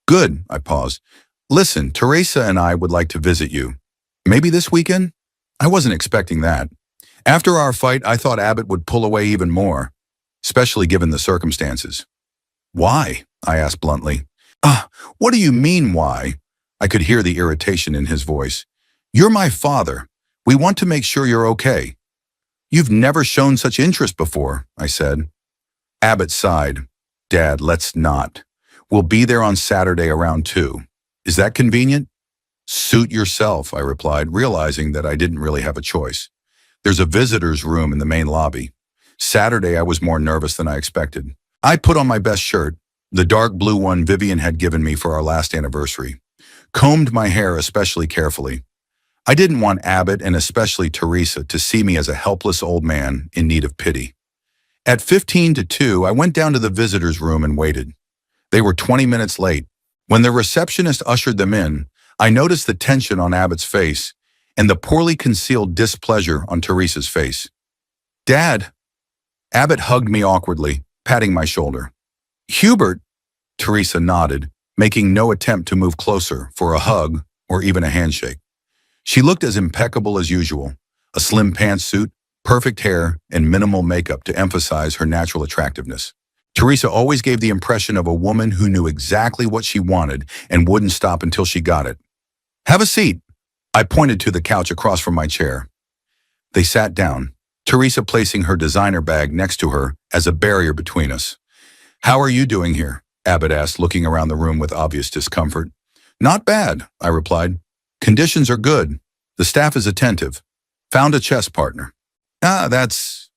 Good, I paused. Listen, Teresa and I would like to visit you. Maybe this weekend? I wasn't expecting that. After our fight, I thought Abbott would pull away even more, especially given the circumstances. Why? I asked bluntly. What do you mean, why? I could hear the irritation in his voice. You're my father. We want to make sure you're okay. You've never shown such interest before, I said. Abbott sighed. Dad, let's not. We'll be there on Saturday around 2. Is that convenient? Suit yourself, I replied, realizing that I didn't really have a choice. There's a visitor's room in the main lobby. Saturday, I was more nervous than I expected. I put on my best shirt, the dark blue one Vivian had given me for our last anniversary. Combed my hair especially carefully. I didn't want Abbott and especially Teresa to see me as a helpless old man in need of pity. At 15 to 2, I went down to the visitor's room and waited. They were 20 minutes late. When the receptionist ushered them in, I noticed the tension on Abbott's face and the poorly concealed displeasure on Teresa's face. Dad! Abbott hugged me awkwardly, patting my shoulder. Hubert! Teresa nodded, making no attempt to move closer for a hug or even a handshake. She looked as impeccable as usual, a slim pantsuit, perfect hair, and minimal makeup to emphasize her natural attractiveness. Teresa always gave the impression of a woman who knew exactly what she wanted and wouldn't stop until she got it. Have a seat. I pointed to the couch across from my chair. They sat down, Teresa placing her designer bag next to her as a barrier between us. How are you doing here? Abbott asked, looking around the room with obvious discomfort. Not bad, I replied. Conditions are good. The staff is attentive. Found a chess partner. That's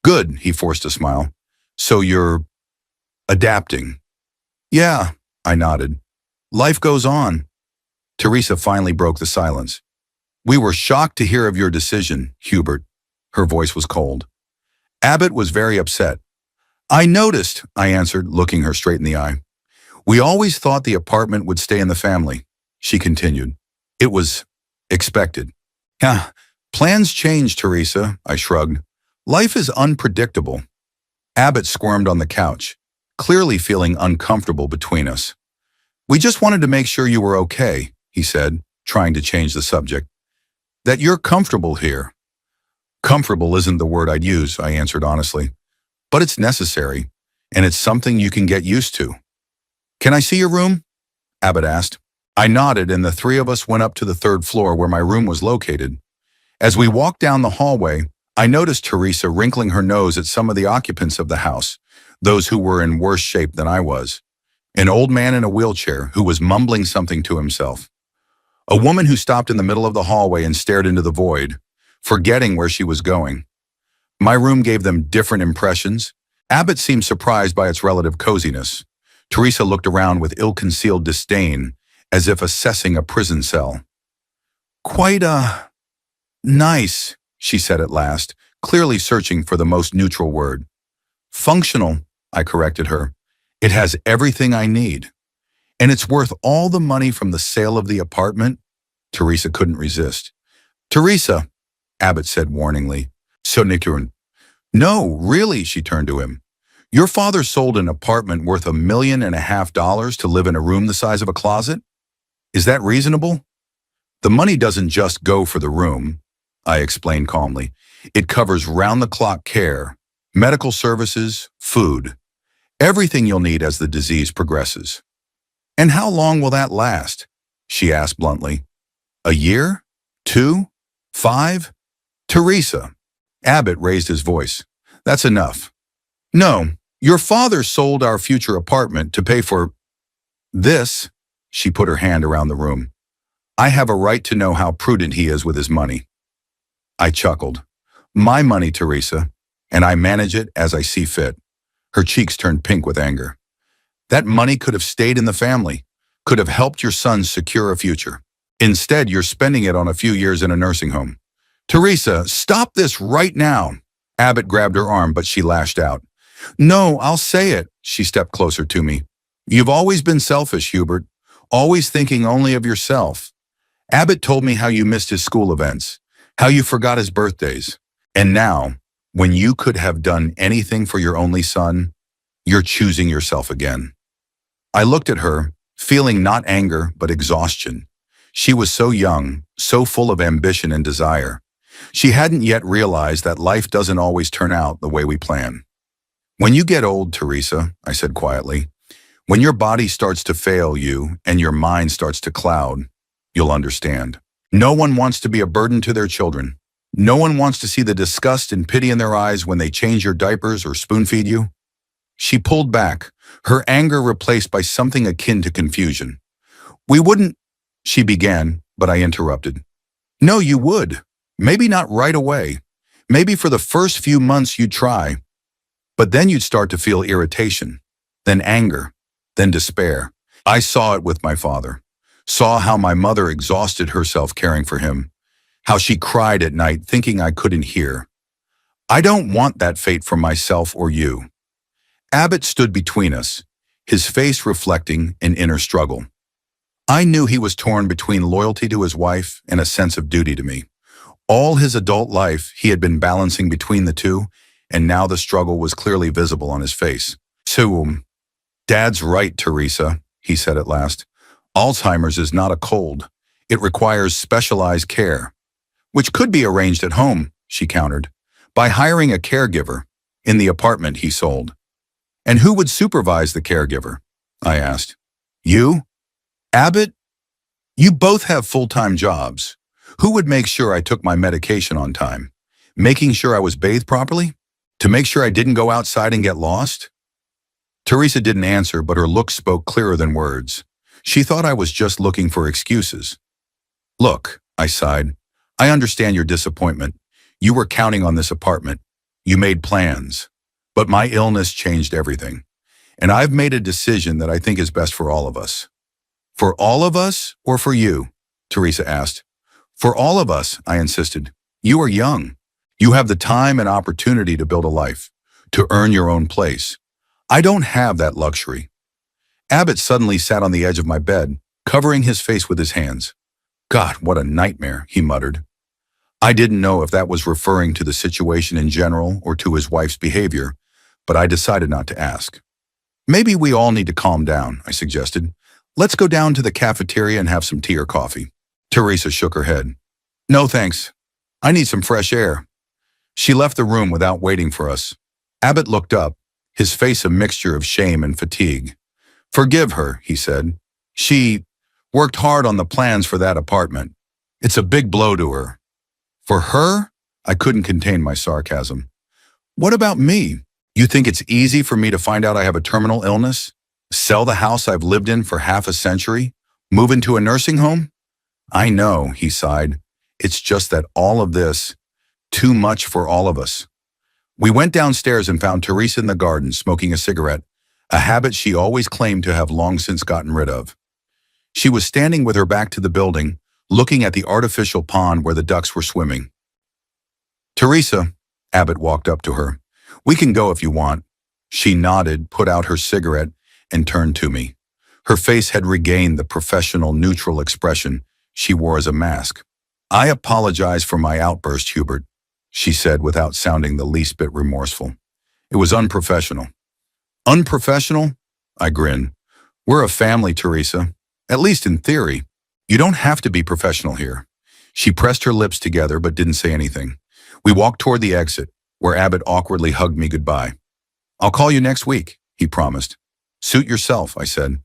good, he forced a smile. So you're adapting? Yeah, I nodded. Life goes on. Teresa finally broke the silence. We were shocked to hear of your decision, Hubert. Her voice was cold. Abbott was very upset. I noticed, I answered, looking her straight in the eye. We always thought the apartment would stay in the family, she continued. It was expected. Plans change, Teresa, I shrugged. Life is unpredictable. Abbott squirmed on the couch, clearly feeling uncomfortable between us. We just wanted to make sure you were okay, he said, trying to change the subject. That you're comfortable here. Comfortable isn't the word I'd use, I answered honestly. But it's necessary, and it's something you can get used to. Can I see your room? Abbott asked. I nodded, and the three of us went up to the 3rd floor where my room was located. As we walked down the hallway, I noticed Teresa wrinkling her nose at some of the occupants of the house, those who were in worse shape than I was. An old man in a wheelchair who was mumbling something to himself. A woman who stopped in the middle of the hallway and stared into the void, forgetting where she was going. My room gave them different impressions. Abbott seemed surprised by its relative coziness. Teresa looked around with ill-concealed disdain, as if assessing a prison cell. Quite, nice, she said at last, clearly searching for the most neutral word. Functional, I corrected her. It has everything I need. And it's worth all the money from the sale of the apartment? Teresa couldn't resist. Teresa, Abbott said warningly. So Niturn. No, really, she turned to him. Your father sold an apartment worth $1.5 million to live in a room the size of a closet? Is that reasonable? The money doesn't just go for the room, I explained calmly. It covers round-the-clock care, medical services, food, everything you'll need as the disease progresses. And how long will that last? She asked bluntly. A year? 2? 5? Teresa. Abbott raised his voice. That's enough. No, your father sold our future apartment to pay for this. She put her hand around the room. I have a right to know how prudent he is with his money. I chuckled. My money, Teresa, and I manage it as I see fit. Her cheeks turned pink with anger. That money could have stayed in the family, could have helped your son secure a future. Instead, you're spending it on a few years in a nursing home. Teresa, stop this right now. Abbott grabbed her arm, but she lashed out. No, I'll say it. She stepped closer to me. You've always been selfish, Hubert, always thinking only of yourself. Abbott told me how you missed his school events, how you forgot his birthdays. And now, when you could have done anything for your only son, you're choosing yourself again. I looked at her, feeling not anger, but exhaustion. She was so young, so full of ambition and desire. She hadn't yet realized that life doesn't always turn out the way we plan. When you get old, Teresa, I said quietly, when your body starts to fail you and your mind starts to cloud, you'll understand. No one wants to be a burden to their children. No one wants to see the disgust and pity in their eyes when they change your diapers or spoon-feed you. She pulled back, her anger replaced by something akin to confusion. We wouldn't, she began, but I interrupted. No, you would. Maybe not right away. Maybe for the first few months you'd try. But then you'd start to feel irritation, then anger, then despair. I saw it with my father. Saw how my mother exhausted herself caring for him, how she cried at night thinking I couldn't hear. I don't want that fate for myself or you. Abbott stood between us, his face reflecting an inner struggle. I knew he was torn between loyalty to his wife and a sense of duty to me. All his adult life, he had been balancing between the two, and now the struggle was clearly visible on his face. So, Dad's right, Teresa, he said at last. Alzheimer's is not a cold. It requires specialized care, which could be arranged at home, she countered, by hiring a caregiver in the apartment he sold. And who would supervise the caregiver? I asked. You? Abbott? You both have full-time jobs. Who would make sure I took my medication on time? Making sure I was bathed properly? To make sure I didn't go outside and get lost? Teresa didn't answer, but her look spoke clearer than words. She thought I was just looking for excuses. Look, I sighed, I understand your disappointment. You were counting on this apartment. You made plans. But my illness changed everything. And I've made a decision that I think is best for all of us. For all of us or for you? Teresa asked. For all of us, I insisted. You are young. You have the time and opportunity to build a life, to earn your own place. I don't have that luxury. Abbott suddenly sat on the edge of my bed, covering his face with his hands. God, what a nightmare, he muttered. I didn't know if that was referring to the situation in general or to his wife's behavior, but I decided not to ask. Maybe we all need to calm down, I suggested. Let's go down to the cafeteria and have some tea or coffee. Teresa shook her head. No, thanks. I need some fresh air. She left the room without waiting for us. Abbott looked up, his face a mixture of shame and fatigue. Forgive her, he said. She worked hard on the plans for that apartment. It's a big blow to her. For her? I couldn't contain my sarcasm. What about me? You think it's easy for me to find out I have a terminal illness? Sell the house I've lived in for half a century? Move into a nursing home? I know, he sighed. It's just that all of this, too much for all of us. We went downstairs and found Teresa in the garden smoking a cigarette, a habit she always claimed to have long since gotten rid of. She was standing with her back to the building, looking at the artificial pond where the ducks were swimming. Teresa, Abbott walked up to her. We can go if you want. She nodded, put out her cigarette, and turned to me. Her face had regained the professional, neutral expression she wore as a mask. I apologize for my outburst, Hubert, she said without sounding the least bit remorseful. It was unprofessional. Unprofessional? I grinned. We're a family, Teresa. At least in theory. You don't have to be professional here. She pressed her lips together but didn't say anything. We walked toward the exit, where Abbott awkwardly hugged me goodbye. I'll call you next week, he promised. Suit yourself, I said.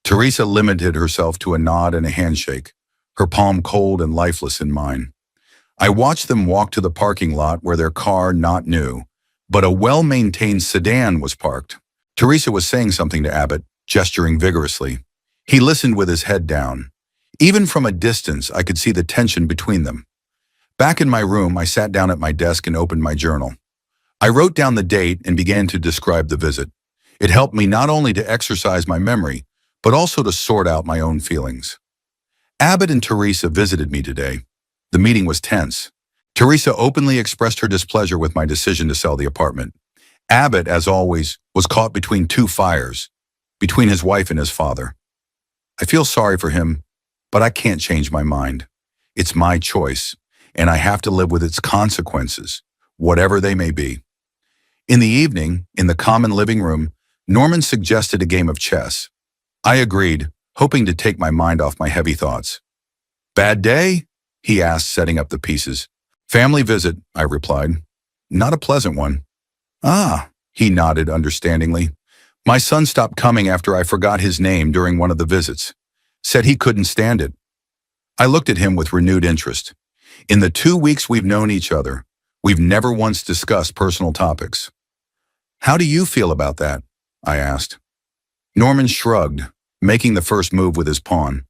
Teresa limited herself to a nod and a handshake, her palm cold and lifeless in mine. I watched them walk to the parking lot where their car, not new, but a well-maintained sedan was parked. Teresa was saying something to Abbott, gesturing vigorously. He listened with his head down. Even from a distance, I could see the tension between them. Back in my room, I sat down at my desk and opened my journal. I wrote down the date and began to describe the visit. It helped me not only to exercise my memory, but also to sort out my own feelings. Abbott and Teresa visited me today. The meeting was tense. Teresa openly expressed her displeasure with my decision to sell the apartment. Abbott, as always, was caught between two fires, between his wife and his father. I feel sorry for him, But I can't change my mind. It's my choice, and I have to live with its consequences, whatever they may be. In the evening, in the common living room, Norman suggested a game of chess. I agreed, hoping to take my mind off my heavy thoughts. "Bad day?" he asked, setting up the pieces. "Family visit," I replied. "Not a pleasant one." "Ah," he nodded understandingly. "My son stopped coming after I forgot his name during one of the visits. Said he couldn't stand it." I looked at him with renewed interest. In the 2 weeks we've known each other, we've never once discussed personal topics. "How do you feel about that?" I asked. Norman shrugged, making the first move with his pawn.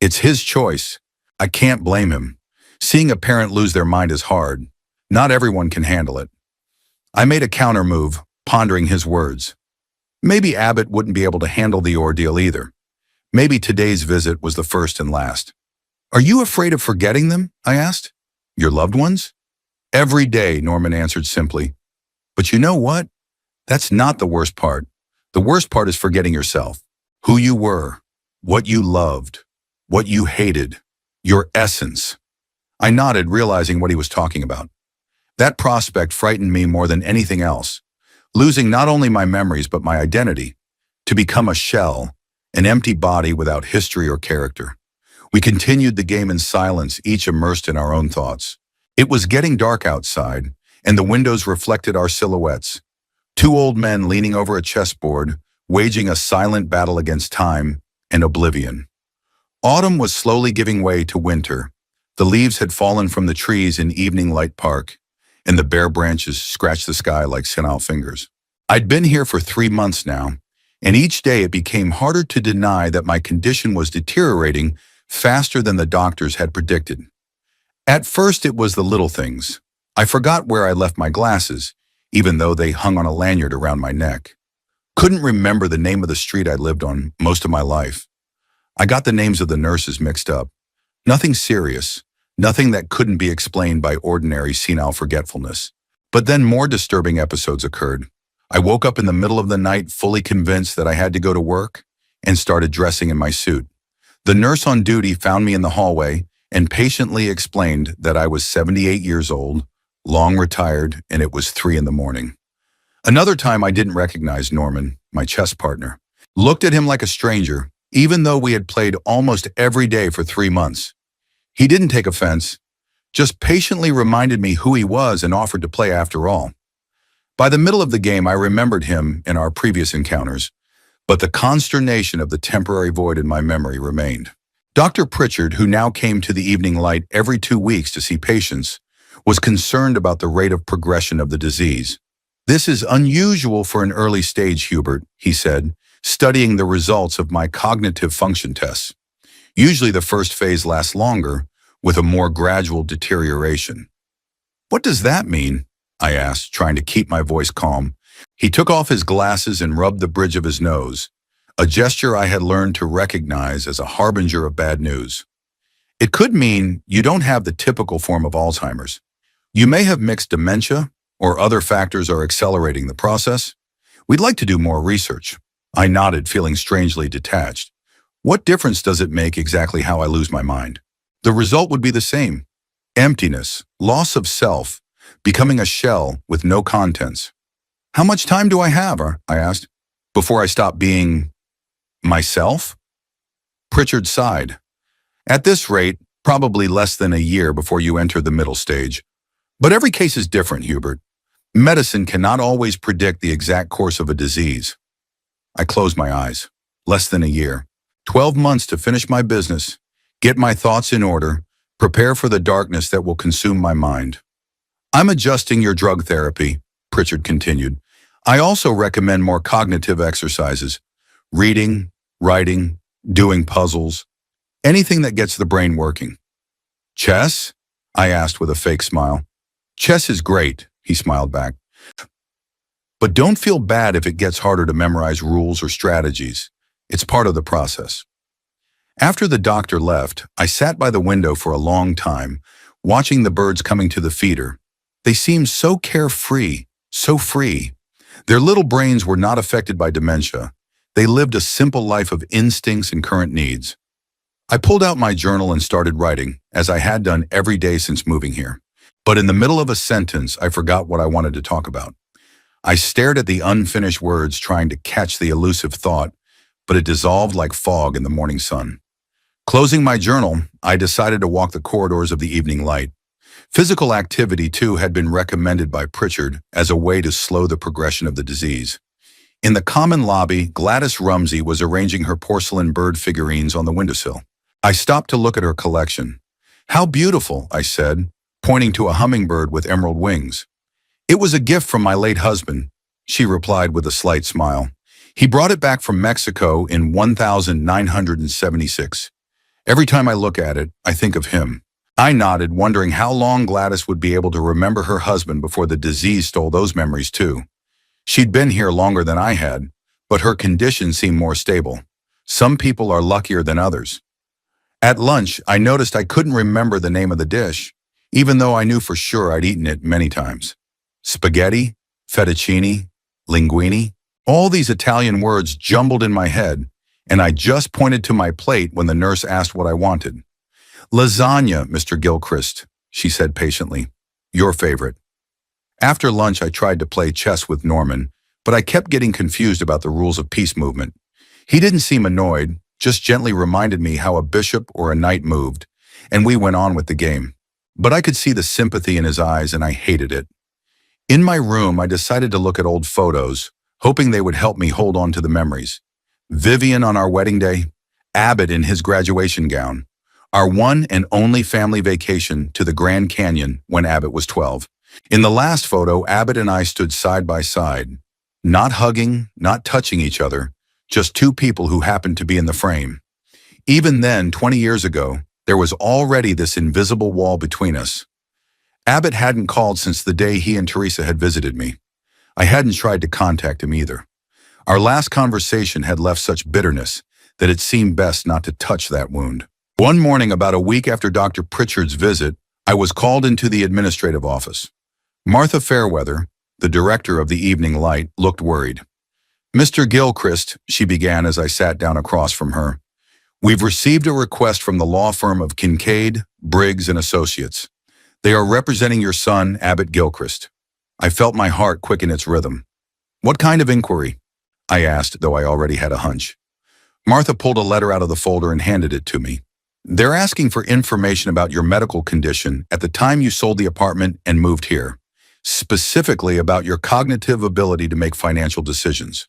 "It's his choice. I can't blame him. Seeing a parent lose their mind is hard. Not everyone can handle it." I made a counter move, pondering his words. Maybe Abbott wouldn't be able to handle the ordeal either. Maybe today's visit was the first and last. "Are you afraid of forgetting them?" I asked. "Your loved ones?" "Every day," Norman answered simply. "But you know what? That's not the worst part. The worst part is forgetting yourself. Who you were, what you loved, what you hated, your essence." I nodded, realizing what he was talking about. That prospect frightened me more than anything else. Losing not only my memories but my identity. To become a shell, an empty body without history or character. We continued the game in silence, each immersed in our own thoughts. It was getting dark outside, and the windows reflected our silhouettes. Two old men leaning over a chessboard, waging a silent battle against time and oblivion. Autumn was slowly giving way to winter. The leaves had fallen from the trees in Evening Light Park, and the bare branches scratched the sky like senile fingers. I'd been here for 3 months now, and each day it became harder to deny that my condition was deteriorating faster than the doctors had predicted. At first it was the little things. I forgot where I left my glasses, even though they hung on a lanyard around my neck. Couldn't remember the name of the street I lived on most of my life. I got the names of the nurses mixed up. Nothing serious, nothing that couldn't be explained by ordinary senile forgetfulness. But then more disturbing episodes occurred. I woke up in the middle of the night fully convinced that I had to go to work and started dressing in my suit. The nurse on duty found me in the hallway and patiently explained that I was 78 years old, long retired, and it was 3 a.m. Another time I didn't recognize Norman, my chess partner. Looked at him like a stranger, even though we had played almost every day for 3 months. He didn't take offense, just patiently reminded me who he was and offered to play after all. By the middle of the game, I remembered him in our previous encounters, but the consternation of the temporary void in my memory remained. Dr. Pritchard, who now came to the Evening Light every 2 weeks to see patients, was concerned about the rate of progression of the disease. "This is unusual for an early stage, Hubert," he said, studying the results of my cognitive function tests. "Usually the first phase lasts longer, with a more gradual deterioration." "What does that mean?" I asked, trying to keep my voice calm. He took off his glasses and rubbed the bridge of his nose, a gesture I had learned to recognize as a harbinger of bad news. "It could mean you don't have the typical form of Alzheimer's. You may have mixed dementia, or other factors are accelerating the process. We'd like to do more research." I nodded, feeling strangely detached. What difference does it make exactly how I lose my mind? The result would be the same. Emptiness, loss of self, becoming a shell with no contents. "How much time do I have?" I asked, "before I stop being myself?" Pritchard sighed. "At this rate, probably less than a year before you enter the middle stage. But every case is different, Hubert. Medicine cannot always predict the exact course of a disease." I closed my eyes. Less than a year. 12 months to finish my business, get my thoughts in order, prepare for the darkness that will consume my mind. "I'm adjusting your drug therapy," Pritchard continued. "I also recommend more cognitive exercises. Reading, writing, doing puzzles, anything that gets the brain working." "Chess?" I asked with a fake smile. "Chess is great," he smiled back. "But don't feel bad if it gets harder to memorize rules or strategies. It's part of the process." After the doctor left, I sat by the window for a long time, watching the birds coming to the feeder. They seemed so carefree, so free. Their little brains were not affected by dementia. They lived a simple life of instincts and current needs. I pulled out my journal and started writing, as I had done every day since moving here. But in the middle of a sentence, I forgot what I wanted to talk about. I stared at the unfinished words, trying to catch the elusive thought, but it dissolved like fog in the morning sun. Closing my journal, I decided to walk the corridors of the evening light. Physical activity, too, had been recommended by Pritchard as a way to slow the progression of the disease. In the common lobby, Gladys Rumsey was arranging her porcelain bird figurines on the windowsill. I stopped to look at her collection. "How beautiful," I said, pointing to a hummingbird with emerald wings. "It was a gift from my late husband," she replied with a slight smile. "He brought it back from Mexico in 1976. Every time I look at it, I think of him." I nodded, wondering how long Gladys would be able to remember her husband before the disease stole those memories too. She'd been here longer than I had, but her condition seemed more stable. Some people are luckier than others. At lunch, I noticed I couldn't remember the name of the dish, even though I knew for sure I'd eaten it many times. Spaghetti, fettuccine, linguine, all these Italian words jumbled in my head, and I just pointed to my plate when the nurse asked what I wanted. "Lasagna, Mr. Gilchrist," she said patiently. "Your favorite." After lunch, I tried to play chess with Norman, but I kept getting confused about the rules of peace movement. He didn't seem annoyed, just gently reminded me how a bishop or a knight moved, and we went on with the game. But I could see the sympathy in his eyes, and I hated it. In my room, I decided to look at old photos, hoping they would help me hold on to the memories. Vivian on our wedding day, Abbott in his graduation gown, our one and only family vacation to the Grand Canyon when Abbott was 12. In the last photo, Abbott and I stood side by side, not hugging, not touching each other, just two people who happened to be in the frame. Even then, 20 years ago, there was already this invisible wall between us. Abbott hadn't called since the day he and Teresa had visited me. I hadn't tried to contact him either. Our last conversation had left such bitterness that it seemed best not to touch that wound. One morning, about a week after Dr. Pritchard's visit, I was called into the administrative office. Martha Fairweather, the director of the Evening Light, looked worried. "Mr. Gilchrist," she began as I sat down across from her, "we've received a request from the law firm of Kincaid, Briggs & Associates. They are representing your son, Abbott Gilchrist." I felt my heart quicken its rhythm. "What kind of inquiry?" I asked, though I already had a hunch. Martha pulled a letter out of the folder and handed it to me. "They're asking for information about your medical condition at the time you sold the apartment and moved here, specifically about your cognitive ability to make financial decisions."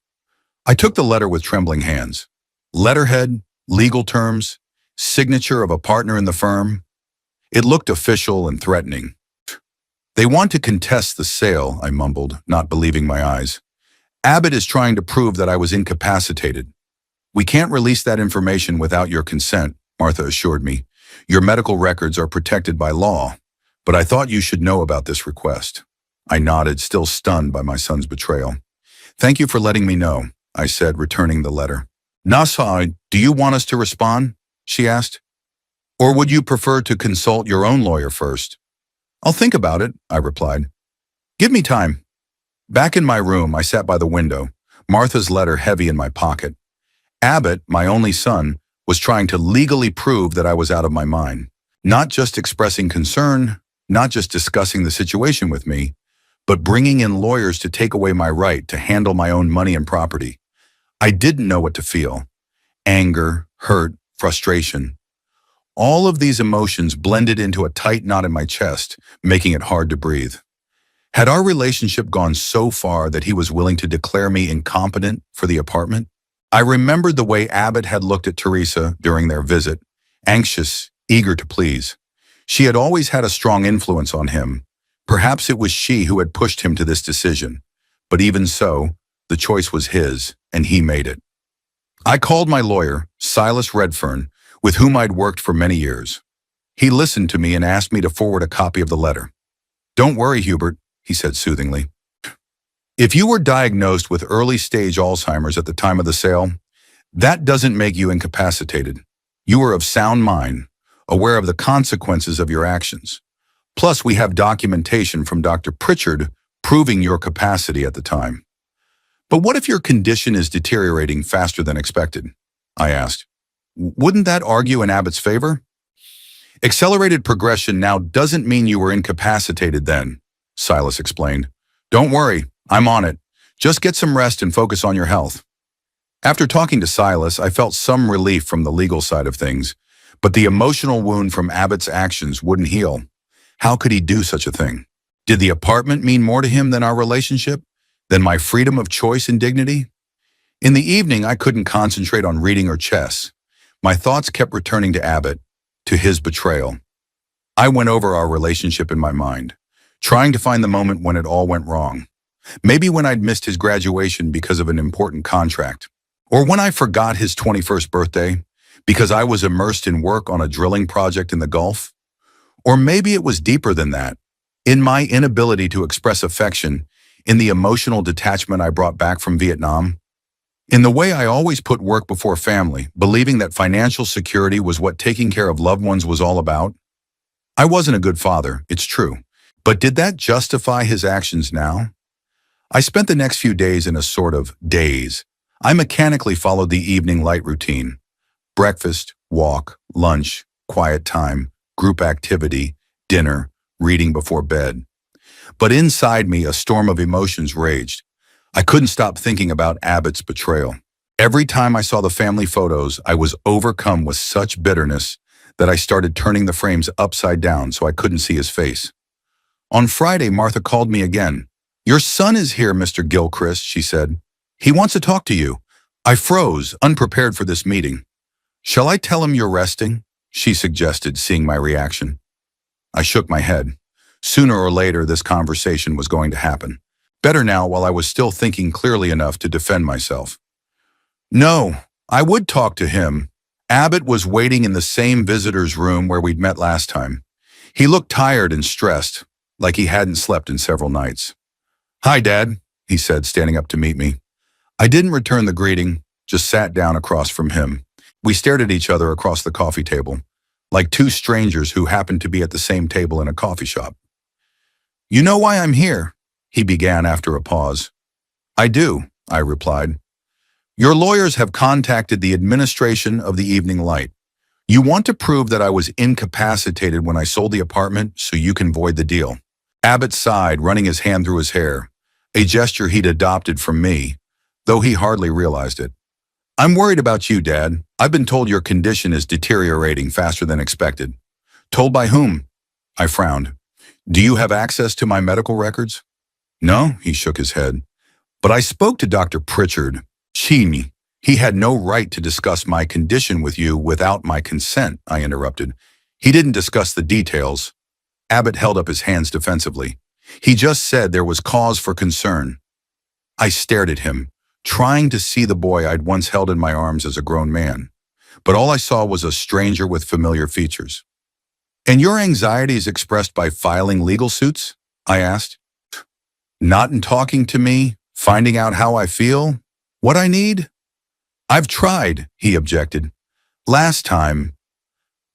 I took the letter with trembling hands. Letterhead, legal terms, signature of a partner in the firm. It looked official and threatening. "They want to contest the sale," I mumbled, not believing my eyes. "Abbott is trying to prove that I was incapacitated." "We can't release that information without your consent," Martha assured me. "Your medical records are protected by law, but I thought you should know about this request." I nodded, still stunned by my son's betrayal. "Thank you for letting me know," I said, returning the letter. "Nasa, do you want us to respond?" she asked. "Or would you prefer to consult your own lawyer first?" "I'll think about it," I replied. "Give me time." Back in my room, I sat by the window, Martha's letter heavy in my pocket. Abbott, my only son, was trying to legally prove that I was out of my mind, not just expressing concern, not just discussing the situation with me, but bringing in lawyers to take away my right to handle my own money and property. I didn't know what to feel. Anger, hurt, frustration. All of these emotions blended into a tight knot in my chest, making it hard to breathe. Had our relationship gone so far that he was willing to declare me incompetent for the apartment? I remembered the way Abbott had looked at Teresa during their visit, anxious, eager to please. She had always had a strong influence on him. Perhaps it was she who had pushed him to this decision. But even so, the choice was his, and he made it. I called my lawyer, Silas Redfern, with whom I'd worked for many years. He listened to me and asked me to forward a copy of the letter. "Don't worry, Hubert," he said soothingly. "If you were diagnosed with early-stage Alzheimer's at the time of the sale, that doesn't make you incapacitated. You are of sound mind, aware of the consequences of your actions. Plus, we have documentation from Dr. Pritchard proving your capacity at the time." "But what if your condition is deteriorating faster than expected?" I asked. Wouldn't that argue in Abbott's favor? Accelerated progression now doesn't mean you were incapacitated then, Silas explained. Don't worry, I'm on it. Just get some rest and focus on your health. After talking to Silas, I felt some relief from the legal side of things, but the emotional wound from Abbott's actions wouldn't heal. How could he do such a thing? Did the apartment mean more to him than our relationship? Than my freedom of choice and dignity? In the evening, I couldn't concentrate on reading or chess. My thoughts kept returning to Abbott, to his betrayal. I went over our relationship in my mind, trying to find the moment when it all went wrong. Maybe when I'd missed his graduation because of an important contract. Or when I forgot his 21st birthday because I was immersed in work on a drilling project in the Gulf. Or maybe it was deeper than that, in my inability to express affection, in the emotional detachment I brought back from Vietnam. In the way I always put work before family, believing that financial security was what taking care of loved ones was all about. I wasn't a good father, it's true. But did that justify his actions now? I spent the next few days in a sort of daze. I mechanically followed the evening light routine. Breakfast, walk, lunch, quiet time, group activity, dinner, reading before bed. But inside me, a storm of emotions raged. I couldn't stop thinking about Abbott's betrayal. Every time I saw the family photos, I was overcome with such bitterness that I started turning the frames upside down so I couldn't see his face. On Friday, Martha called me again. "Your son is here, Mr. Gilchrist," she said. "He wants to talk to you." I froze, unprepared for this meeting. "Shall I tell him you're resting?" she suggested, seeing my reaction. I shook my head. Sooner or later, this conversation was going to happen. Better now while I was still thinking clearly enough to defend myself. No, I would talk to him. Abbott was waiting in the same visitor's room where we'd met last time. He looked tired and stressed, like he hadn't slept in several nights. "Hi, Dad," he said, standing up to meet me. I didn't return the greeting, just sat down across from him. We stared at each other across the coffee table, like two strangers who happened to be at the same table in a coffee shop. "You know why I'm here?" he began after a pause. "I do," I replied. "Your lawyers have contacted the administration of the Evening Light. You want to prove that I was incapacitated when I sold the apartment so you can void the deal." Abbott sighed, running his hand through his hair, a gesture he'd adopted from me, though he hardly realized it. "I'm worried about you, Dad. I've been told your condition is deteriorating faster than expected." "Told by whom?" I frowned. "Do you have access to my medical records?" "No," he shook his head. "But I spoke to Dr. Pritchard. He had no right to discuss my condition with you without my consent," I interrupted. "He didn't discuss the details." Abbott held up his hands defensively. "He just said there was cause for concern." I stared at him, trying to see the boy I'd once held in my arms as a grown man. But all I saw was a stranger with familiar features. "And your anxiety is expressed by filing legal suits?" I asked. "Not in talking to me, finding out how I feel, what I need?" "I've tried," he objected. Last time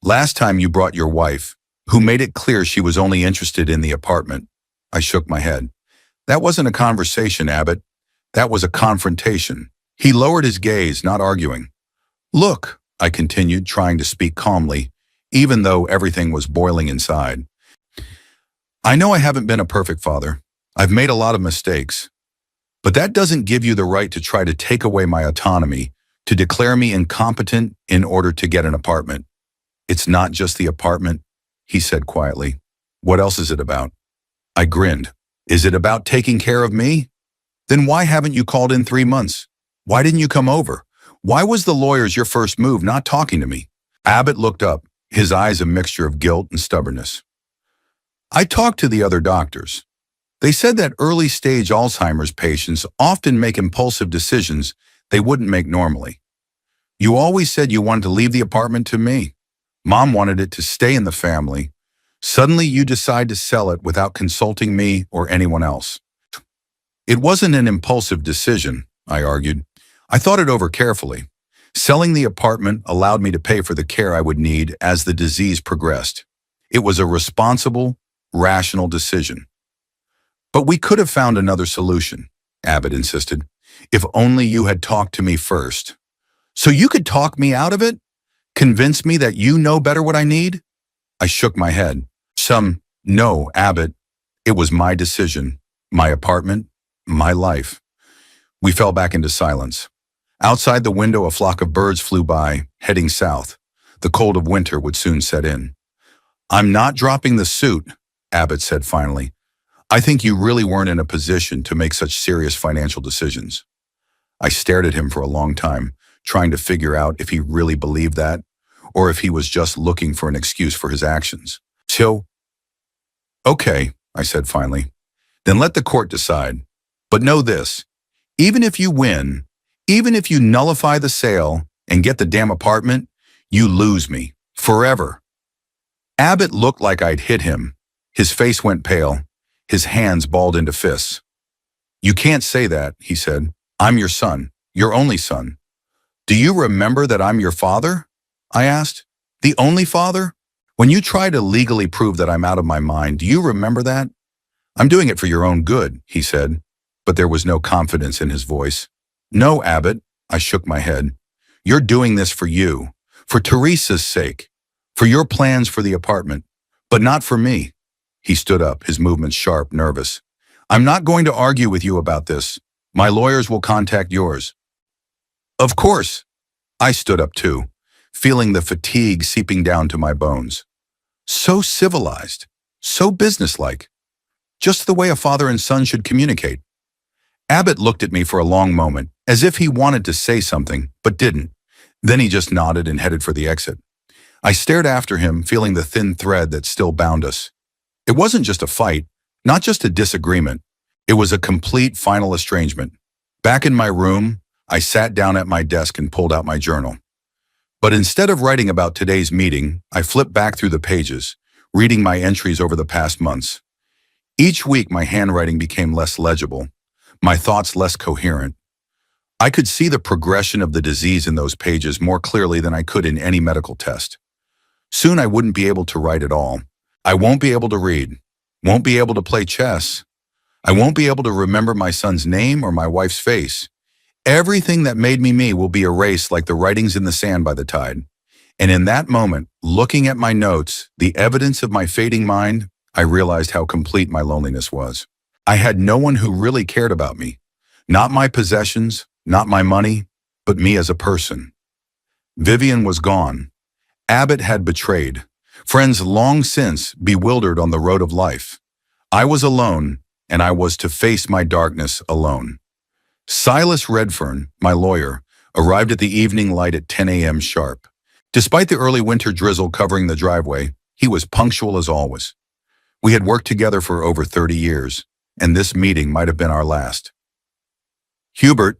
you brought your wife, who made it clear she was only interested in the apartment." I shook my head. "That wasn't a conversation, Abbott. That was a confrontation." He lowered his gaze, not arguing. "Look," I continued, trying to speak calmly, even though everything was boiling inside. "I know I haven't been a perfect father. I've made a lot of mistakes. But that doesn't give you the right to try to take away my autonomy, to declare me incompetent in order to get an apartment. It's not just the apartment," he said quietly. "What else is it about?" I grinned. "Is it about taking care of me? Then why haven't you called in 3 months? Why didn't you come over? Why was the lawyers your first move, not talking to me?" Abbott looked up, his eyes a mixture of guilt and stubbornness. "I talked to the other doctors. They said that early-stage Alzheimer's patients often make impulsive decisions they wouldn't make normally. You always said you wanted to leave the apartment to me. Mom wanted it to stay in the family. Suddenly you decide to sell it without consulting me or anyone else." "It wasn't an impulsive decision," I argued. "I thought it over carefully. Selling the apartment allowed me to pay for the care I would need as the disease progressed. It was a responsible, rational decision." "But we could have found another solution," Abbott insisted. "If only you had talked to me first." "So you could talk me out of it?" Convince me that you know better what I need? I shook my head. No, Abbott. It was my decision, my apartment, my life. We fell back into silence. Outside the window, a flock of birds flew by, heading south. The cold of winter would soon set in. I'm not dropping the suit, Abbott said finally. I think you really weren't in a position to make such serious financial decisions. I stared at him for a long time, trying to figure out if he really believed that, or if he was just looking for an excuse for his actions. Okay, I said finally. Then let the court decide. But know this, even if you win, even if you nullify the sale and get the damn apartment, you lose me, forever. Abbott looked like I'd hit him. His face went pale, his hands balled into fists. You can't say that, he said. I'm your son, your only son. Do you remember that I'm your father? I asked. The only father? When you try to legally prove that I'm out of my mind, do you remember that? I'm doing it for your own good, he said, but there was no confidence in his voice. No, Abbott, I shook my head. You're doing this for you, for Teresa's sake, for your plans for the apartment, but not for me. He stood up, his movements sharp, nervous. I'm not going to argue with you about this. My lawyers will contact yours. Of course. I stood up too, feeling the fatigue seeping down to my bones. So civilized, so businesslike. Just the way a father and son should communicate. Abbott looked at me for a long moment, as if he wanted to say something, but didn't. Then he just nodded and headed for the exit. I stared after him, feeling the thin thread that still bound us. It wasn't just a fight, not just a disagreement. It was a complete final estrangement. Back in my room, I sat down at my desk and pulled out my journal. But instead of writing about today's meeting, I flipped back through the pages, reading my entries over the past months. Each week, my handwriting became less legible, my thoughts less coherent. I could see the progression of the disease in those pages more clearly than I could in any medical test. Soon I wouldn't be able to write at all. I won't be able to read, won't be able to play chess. I won't be able to remember my son's name or my wife's face. Everything that made me will be erased like the writings in the sand by the tide. And in that moment, looking at my notes, the evidence of my fading mind, I realized how complete my loneliness was. I had no one who really cared about me. Not my possessions, not my money, but me as a person. Vivian was gone. Abbott had betrayed. Friends long since bewildered on the road of life. I was alone, and I was to face my darkness alone. Silas Redfern, my lawyer, arrived at the evening light at 10 a.m. sharp. Despite the early winter drizzle covering the driveway, he was punctual as always. We had worked together for over 30 years, and this meeting might have been our last. Hubert,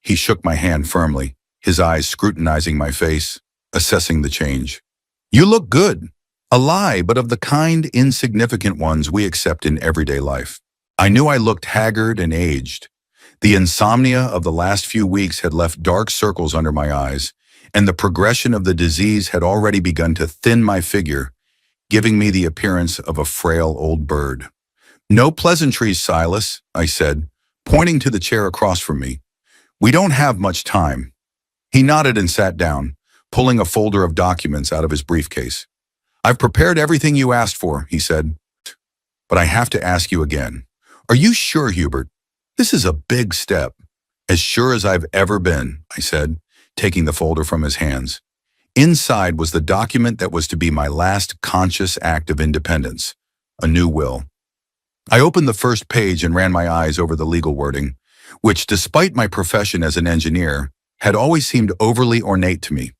he shook my hand firmly, his eyes scrutinizing my face, assessing the change. You look good. A lie, but of the kind, insignificant ones we accept in everyday life. I knew I looked haggard and aged. The insomnia of the last few weeks had left dark circles under my eyes, and the progression of the disease had already begun to thin my figure, giving me the appearance of a frail old bird. No pleasantries, Silas, I said, pointing to the chair across from me. We don't have much time. He nodded and sat down, pulling a folder of documents out of his briefcase. I've prepared everything you asked for, he said. But I have to ask you again. Are you sure, Hubert? This is a big step. As sure as I've ever been, I said, taking the folder from his hands. Inside was the document that was to be my last conscious act of independence, a new will. I opened the first page and ran my eyes over the legal wording, which, despite my profession as an engineer, had always seemed overly ornate to me.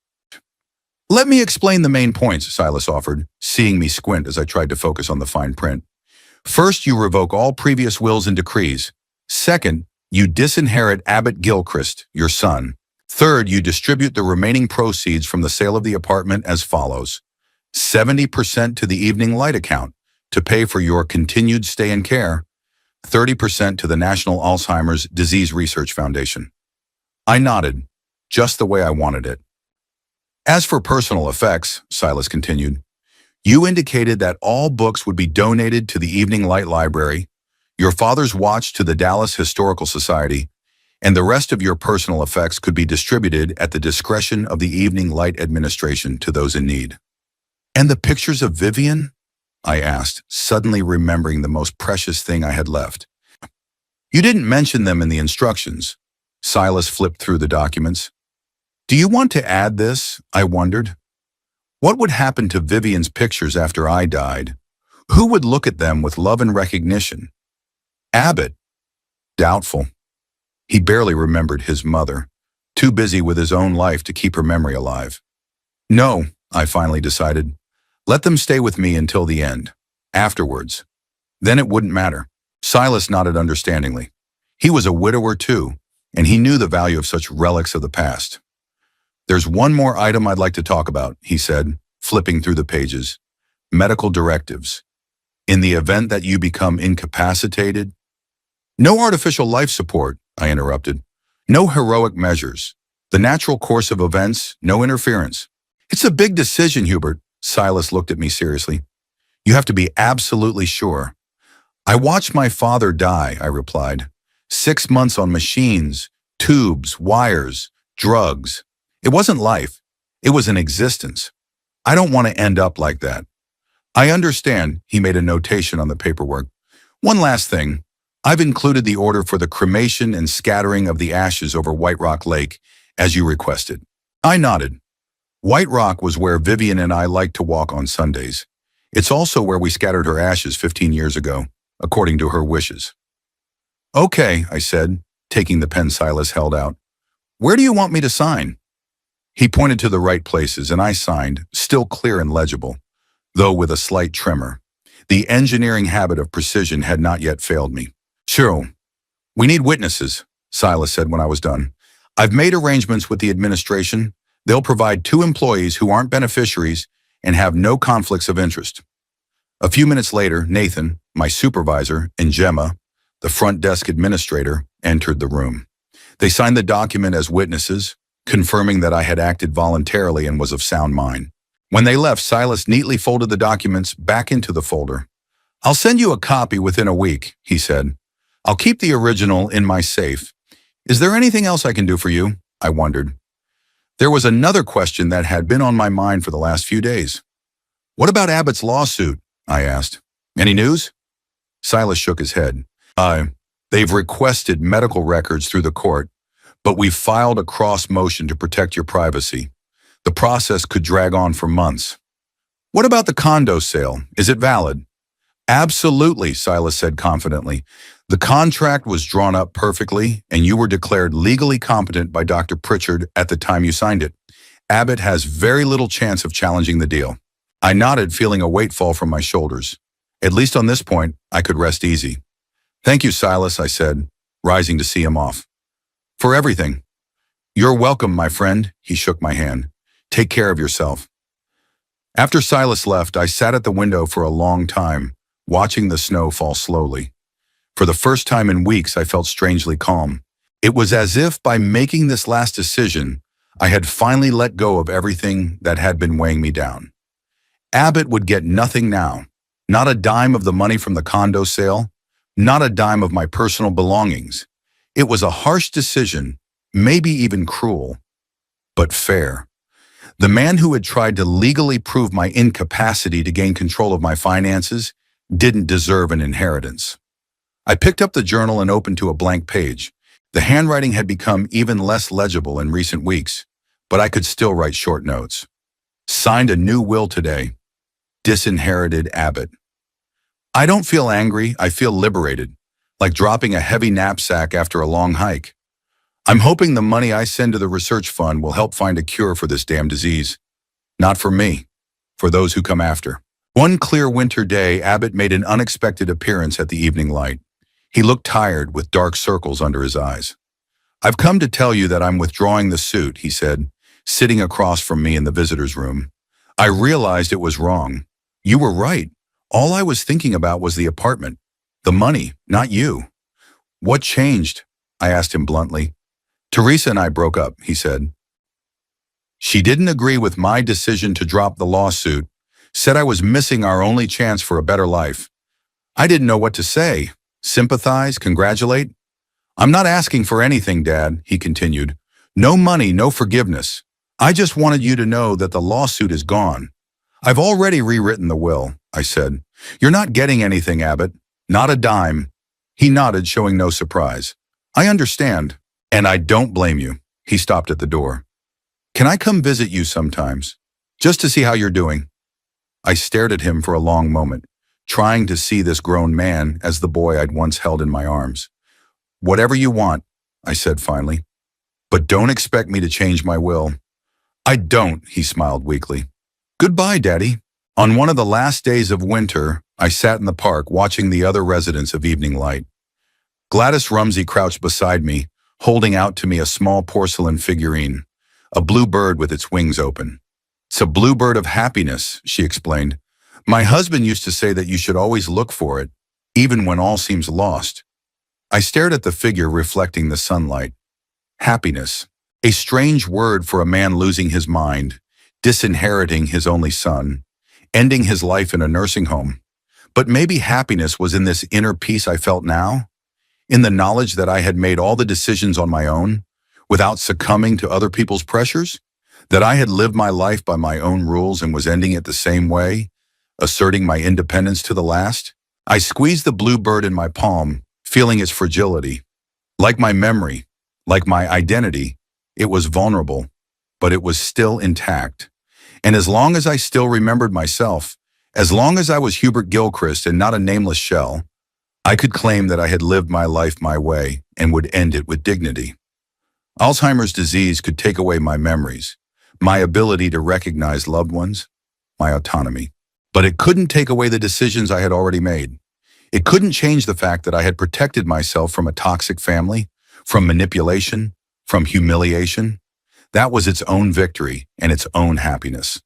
Let me explain the main points, Silas offered, seeing me squint as I tried to focus on the fine print. First, you revoke all previous wills and decrees. Second, you disinherit Abbott Gilchrist, your son. Third, you distribute the remaining proceeds from the sale of the apartment as follows. 70% to the evening light account to pay for your continued stay and care. 30% to the National Alzheimer's Disease Research Foundation. I nodded, just the way I wanted it. As for personal effects, Silas continued, you indicated that all books would be donated to the Evening Light Library, your father's watch to the Dallas Historical Society, and the rest of your personal effects could be distributed at the discretion of the Evening Light Administration to those in need. And the pictures of Vivian? I asked, suddenly remembering the most precious thing I had left. You didn't mention them in the instructions. Silas flipped through the documents. Do you want to add this? I wondered. What would happen to Vivian's pictures after I died? Who would look at them with love and recognition? Abbott. Doubtful. He barely remembered his mother, too busy with his own life to keep her memory alive. No, I finally decided. Let them stay with me until the end. Afterwards. Then it wouldn't matter. Silas nodded understandingly. He was a widower too, and he knew the value of such relics of the past. There's one more item I'd like to talk about, he said, flipping through the pages. Medical directives. In the event that you become incapacitated. No artificial life support, I interrupted. No heroic measures. The natural course of events, no interference. It's a big decision, Hubert. Silas looked at me seriously. You have to be absolutely sure. I watched my father die, I replied. 6 months on machines, tubes, wires, drugs. It wasn't life. It was an existence. I don't want to end up like that. I understand, he made a notation on the paperwork. One last thing. I've included the order for the cremation and scattering of the ashes over White Rock Lake, as you requested. I nodded. White Rock was where Vivian and I liked to walk on Sundays. It's also where we scattered her ashes 15 years ago, according to her wishes. Okay, I said, taking the pen Silas held out. Where do you want me to sign? He pointed to the right places, and I signed, still clear and legible, though with a slight tremor. The engineering habit of precision had not yet failed me. Sure. We need witnesses, Silas said when I was done. I've made arrangements with the administration. They'll provide 2 employees who aren't beneficiaries and have no conflicts of interest. A few minutes later, Nathan, my supervisor, and Gemma, the front desk administrator, entered the room. They signed the document as witnesses, confirming that I had acted voluntarily and was of sound mind. When they left, Silas neatly folded the documents back into the folder. I'll send you a copy within a week, he said. I'll keep the original in my safe. Is there anything else I can do for you? I wondered. There was another question that had been on my mind for the last few days. What about Abbott's lawsuit? I asked. Any news? Silas shook his head. They've requested medical records through the court, but we've filed a cross motion to protect your privacy. The process could drag on for months. What about the condo sale? Is it valid? Absolutely, Silas said confidently. The contract was drawn up perfectly, and you were declared legally competent by Dr. Pritchard at the time you signed it. Abbott has very little chance of challenging the deal. I nodded, feeling a weight fall from my shoulders. At least on this point, I could rest easy. Thank you, Silas, I said, rising to see him off. For everything. You're welcome, my friend, he shook my hand. Take care of yourself. After Silas left, I sat at the window for a long time, watching the snow fall slowly. For the first time in weeks, I felt strangely calm. It was as if by making this last decision, I had finally let go of everything that had been weighing me down. Abbott would get nothing now, not a dime of the money from the condo sale, not a dime of my personal belongings. It was a harsh decision, maybe even cruel, but fair. The man who had tried to legally prove my incapacity to gain control of my finances didn't deserve an inheritance. I picked up the journal and opened to a blank page. The handwriting had become even less legible in recent weeks, but I could still write short notes. Signed a new will today. Disinherited Abbott. I don't feel angry, I feel liberated, like dropping a heavy knapsack after a long hike. I'm hoping the money I send to the research fund will help find a cure for this damn disease. Not for me, for those who come after. One clear winter day, Abbott made an unexpected appearance at the Evening Light. He looked tired, with dark circles under his eyes. I've come to tell you that I'm withdrawing the suit, he said, sitting across from me in the visitor's room. I realized it was wrong. You were right. All I was thinking about was the apartment, the money, not you. What changed? I asked him bluntly. Teresa and I broke up, he said. She didn't agree with my decision to drop the lawsuit, said I was missing our only chance for a better life. I didn't know what to say. Sympathize, congratulate. I'm not asking for anything, Dad, he continued. No money, no forgiveness. I just wanted you to know that the lawsuit is gone. I've already rewritten the will, I said. You're not getting anything, Abbott. Not a dime. He nodded, showing no surprise. I understand, and I don't blame you. He stopped at the door. Can I come visit you sometimes? Just to see how you're doing? I stared at him for a long moment, trying to see this grown man as the boy I'd once held in my arms. Whatever you want, I said finally. But don't expect me to change my will. I don't, he smiled weakly. Goodbye, Daddy. On one of the last days of winter, I sat in the park watching the other residents of Evening Light. Gladys Rumsey crouched beside me, holding out to me a small porcelain figurine, a blue bird with its wings open. It's a blue bird of happiness, she explained. My husband used to say that you should always look for it, even when all seems lost. I stared at the figure reflecting the sunlight. Happiness, a strange word for a man losing his mind, disinheriting his only son, ending his life in a nursing home. But maybe happiness was in this inner peace I felt now, in the knowledge that I had made all the decisions on my own, without succumbing to other people's pressures, that I had lived my life by my own rules and was ending it the same way, asserting my independence to the last. I squeezed the blue bird in my palm, feeling its fragility. Like my memory, like my identity, it was vulnerable, but it was still intact. And as long as I still remembered myself, as long as I was Hubert Gilchrist and not a nameless shell, I could claim that I had lived my life my way and would end it with dignity. Alzheimer's disease could take away my memories, my ability to recognize loved ones, my autonomy. But it couldn't take away the decisions I had already made. It couldn't change the fact that I had protected myself from a toxic family, from manipulation, from humiliation. That was its own victory and its own happiness.